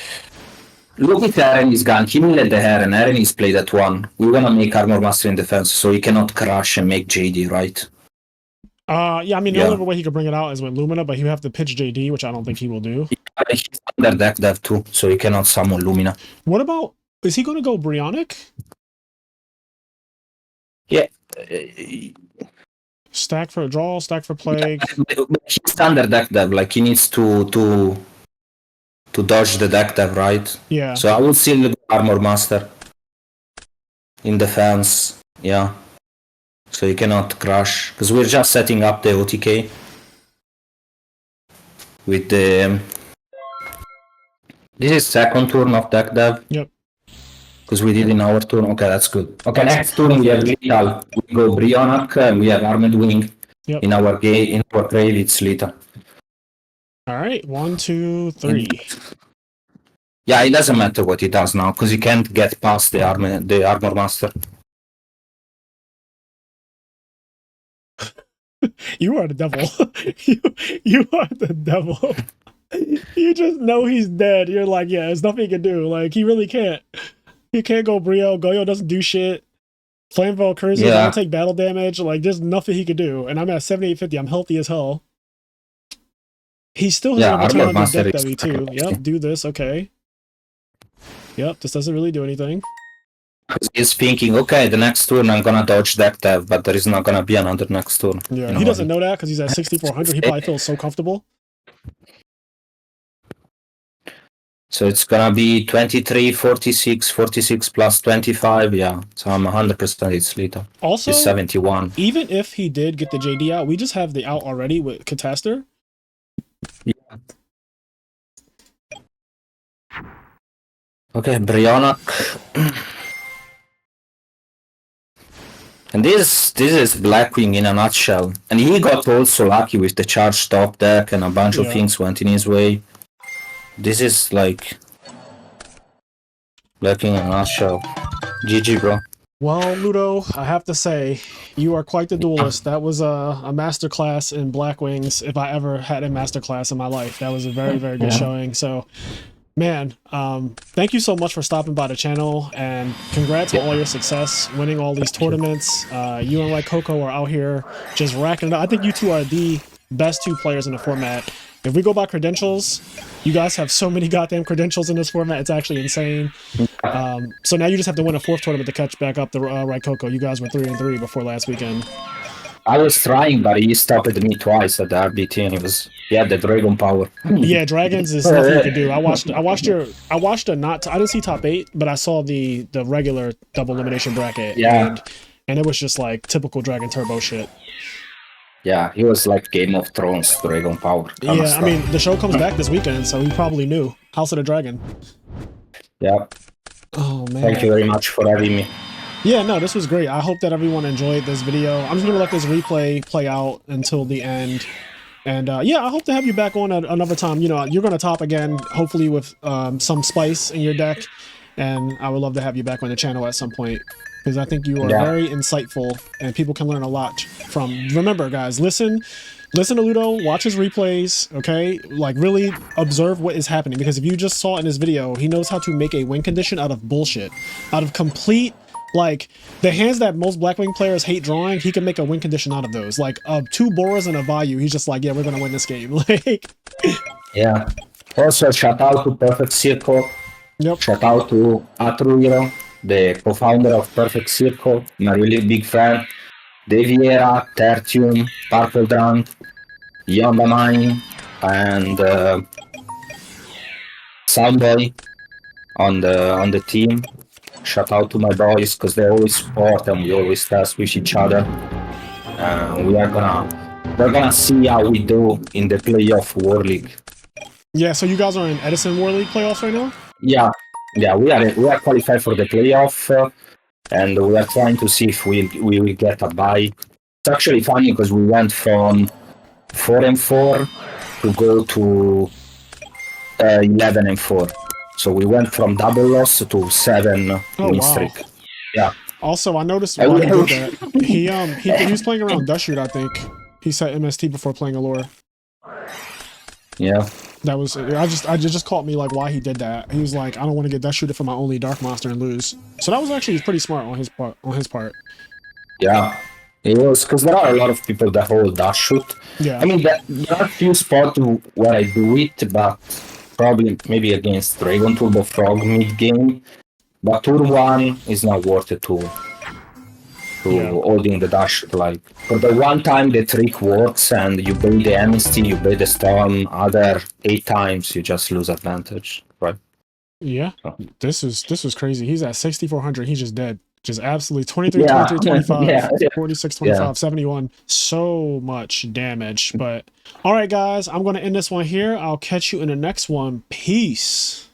Look at Aaron's gun. He will let the Aaron. Aaron is played at 1. We wanna make Armor Master in defense, so he cannot crash and make JD, right? The only way he could bring it out is with Lumina, but he'll have to pitch JD, which I don't think he will do. He's under deck dev too, so he cannot summon Lumina. What about, is he going to go Brionic? Yeah. Stack for draw, stack for plague. He's under deck dev, like he needs to dodge the deck dev, right? Yeah. So I would still do Armor Master in defense, yeah. So you cannot crash, because we're just setting up the OTK with the. This is second turn of deck dev. Yep. Because we did in our turn. Okay, that's good. Okay, next turn we have Lethal. We go Brionac and we have Armed Wing. Yep. In our grave it's Lethal. Alright, 1, 2, 3. Yeah, it doesn't matter what he does now, because he can't get past the Armor Master. You are the devil. you are the devil. You just know he's dead. You're like, yeah, there's nothing he can do. Like, he really can't. He can't go Brio. Goyo doesn't do shit. Flame Valkyrie don't take battle damage. Like, there's nothing he can do. And I'm at 7850. I'm healthy as hell. He still has a turn on deck heavy too. Yep, do this. Okay. Yep, this doesn't really do anything. He's thinking, okay, the next turn I'm gonna dodge deck dev, but there is not gonna be another next turn. Yeah, he doesn't know that because he's at 6400. He probably feels so comfortable. So it's gonna be 23, 46, 46 plus 25. Yeah, so I'm 100% it's Lethal. Also, he's 71. Even if he did get the JD out, we just have the out already with Catastor. Yeah. Okay, Brionac. And this is Blackwing in a nutshell. And he got also lucky with the charge top deck and a bunch of things went in his way. This is like Blackwing in a nutshell. GG, bro. Well, Ludo, I have to say, you are quite the duelist. That was a masterclass in Blackwings, if I ever had a masterclass in my life. That was a very, very good showing. So, man, thank you so much for stopping by the channel, and congrats on all your success, winning all these tournaments. You and Coco are out here just racking it up. I think you two are the best 2 players in the format. If we go by credentials, you guys have so many goddamn credentials in this format. It's actually insane. So now you just have to win a 4th tournament to catch back up the Coco. You guys were 3-3 before last weekend. I was trying, but he stopped me twice at the RBT. He had the dragon power. Yeah, dragons is nothing you can do. I watched I didn't see top 8, but I saw the regular double elimination bracket. Yeah. And it was just like typical Dragon Turbo shit. Yeah, he was like Game of Thrones dragon power. Yeah, I mean, the show comes back this weekend, so he probably knew. House of the Dragon. Yeah. Oh, man. Thank you very much for having me. Yeah, no, this was great. I hope that everyone enjoyed this video. I'm just gonna let this replay play out until the end. And yeah, I hope to have you back on at another time. You know, you're gonna top again, hopefully with some spice in your deck. And I would love to have you back on the channel at some point, because I think you are Yeah. very insightful and people can learn a lot from. Remember, guys, listen to Ludo, watch his replays, okay? Like, really observe what is happening, because if you just saw in this video, he knows how to make a win condition out of bullshit, out of complete, like, the hands that most Blackwing players hate drawing, he can make a win condition out of those. Like, 2 Boras and a Vayu, he's just like, yeah, we're gonna win this game. Like, Yeah. Also, shout out to Perfect Circle. yep. Shout out to Atruiro, the co-founder of Perfect Circle. I'm a really big fan. Deviera, Tertium, Purple Drunk, Yondamani, and Soundboy on the team. Shout out to my boys because they always support and we always test with each other. We're gonna see how we do in the playoff War League. Yeah, so you guys are in Edison War League playoffs right now? Yeah, we are qualified for the playoff, and we are trying to see if we will get a bye. It's actually funny because we went from 4-4 to go to 11-4. So we went from double loss to 7 win streak. Yeah. Also, I noticed why he did that. He was playing around Dust Shoot, I think. He set MST before playing Allure. Yeah. That was I just caught me like why he did that. He was like, I don't want to get Dust Shooted for my only Dark Monster and lose. So that was actually pretty smart on his part. Yeah. It was because there are a lot of people that hold Dash Shoot. Yeah. I mean, there are a few spots where I do it, but probably maybe against Dragon Turbo Frog mid game. But turn 1 is not worth it to holding the dash. Like for the one time the trick works and you bait the MST, you bait the storm, other 8 times you just lose advantage, right? Yeah. This was crazy. He's at 6,400. He's just dead. Just absolutely 23, 23, 25, 46, 25, 71. So much damage. But all right, guys, I'm going to end this one here. I'll catch you in the next one. Peace.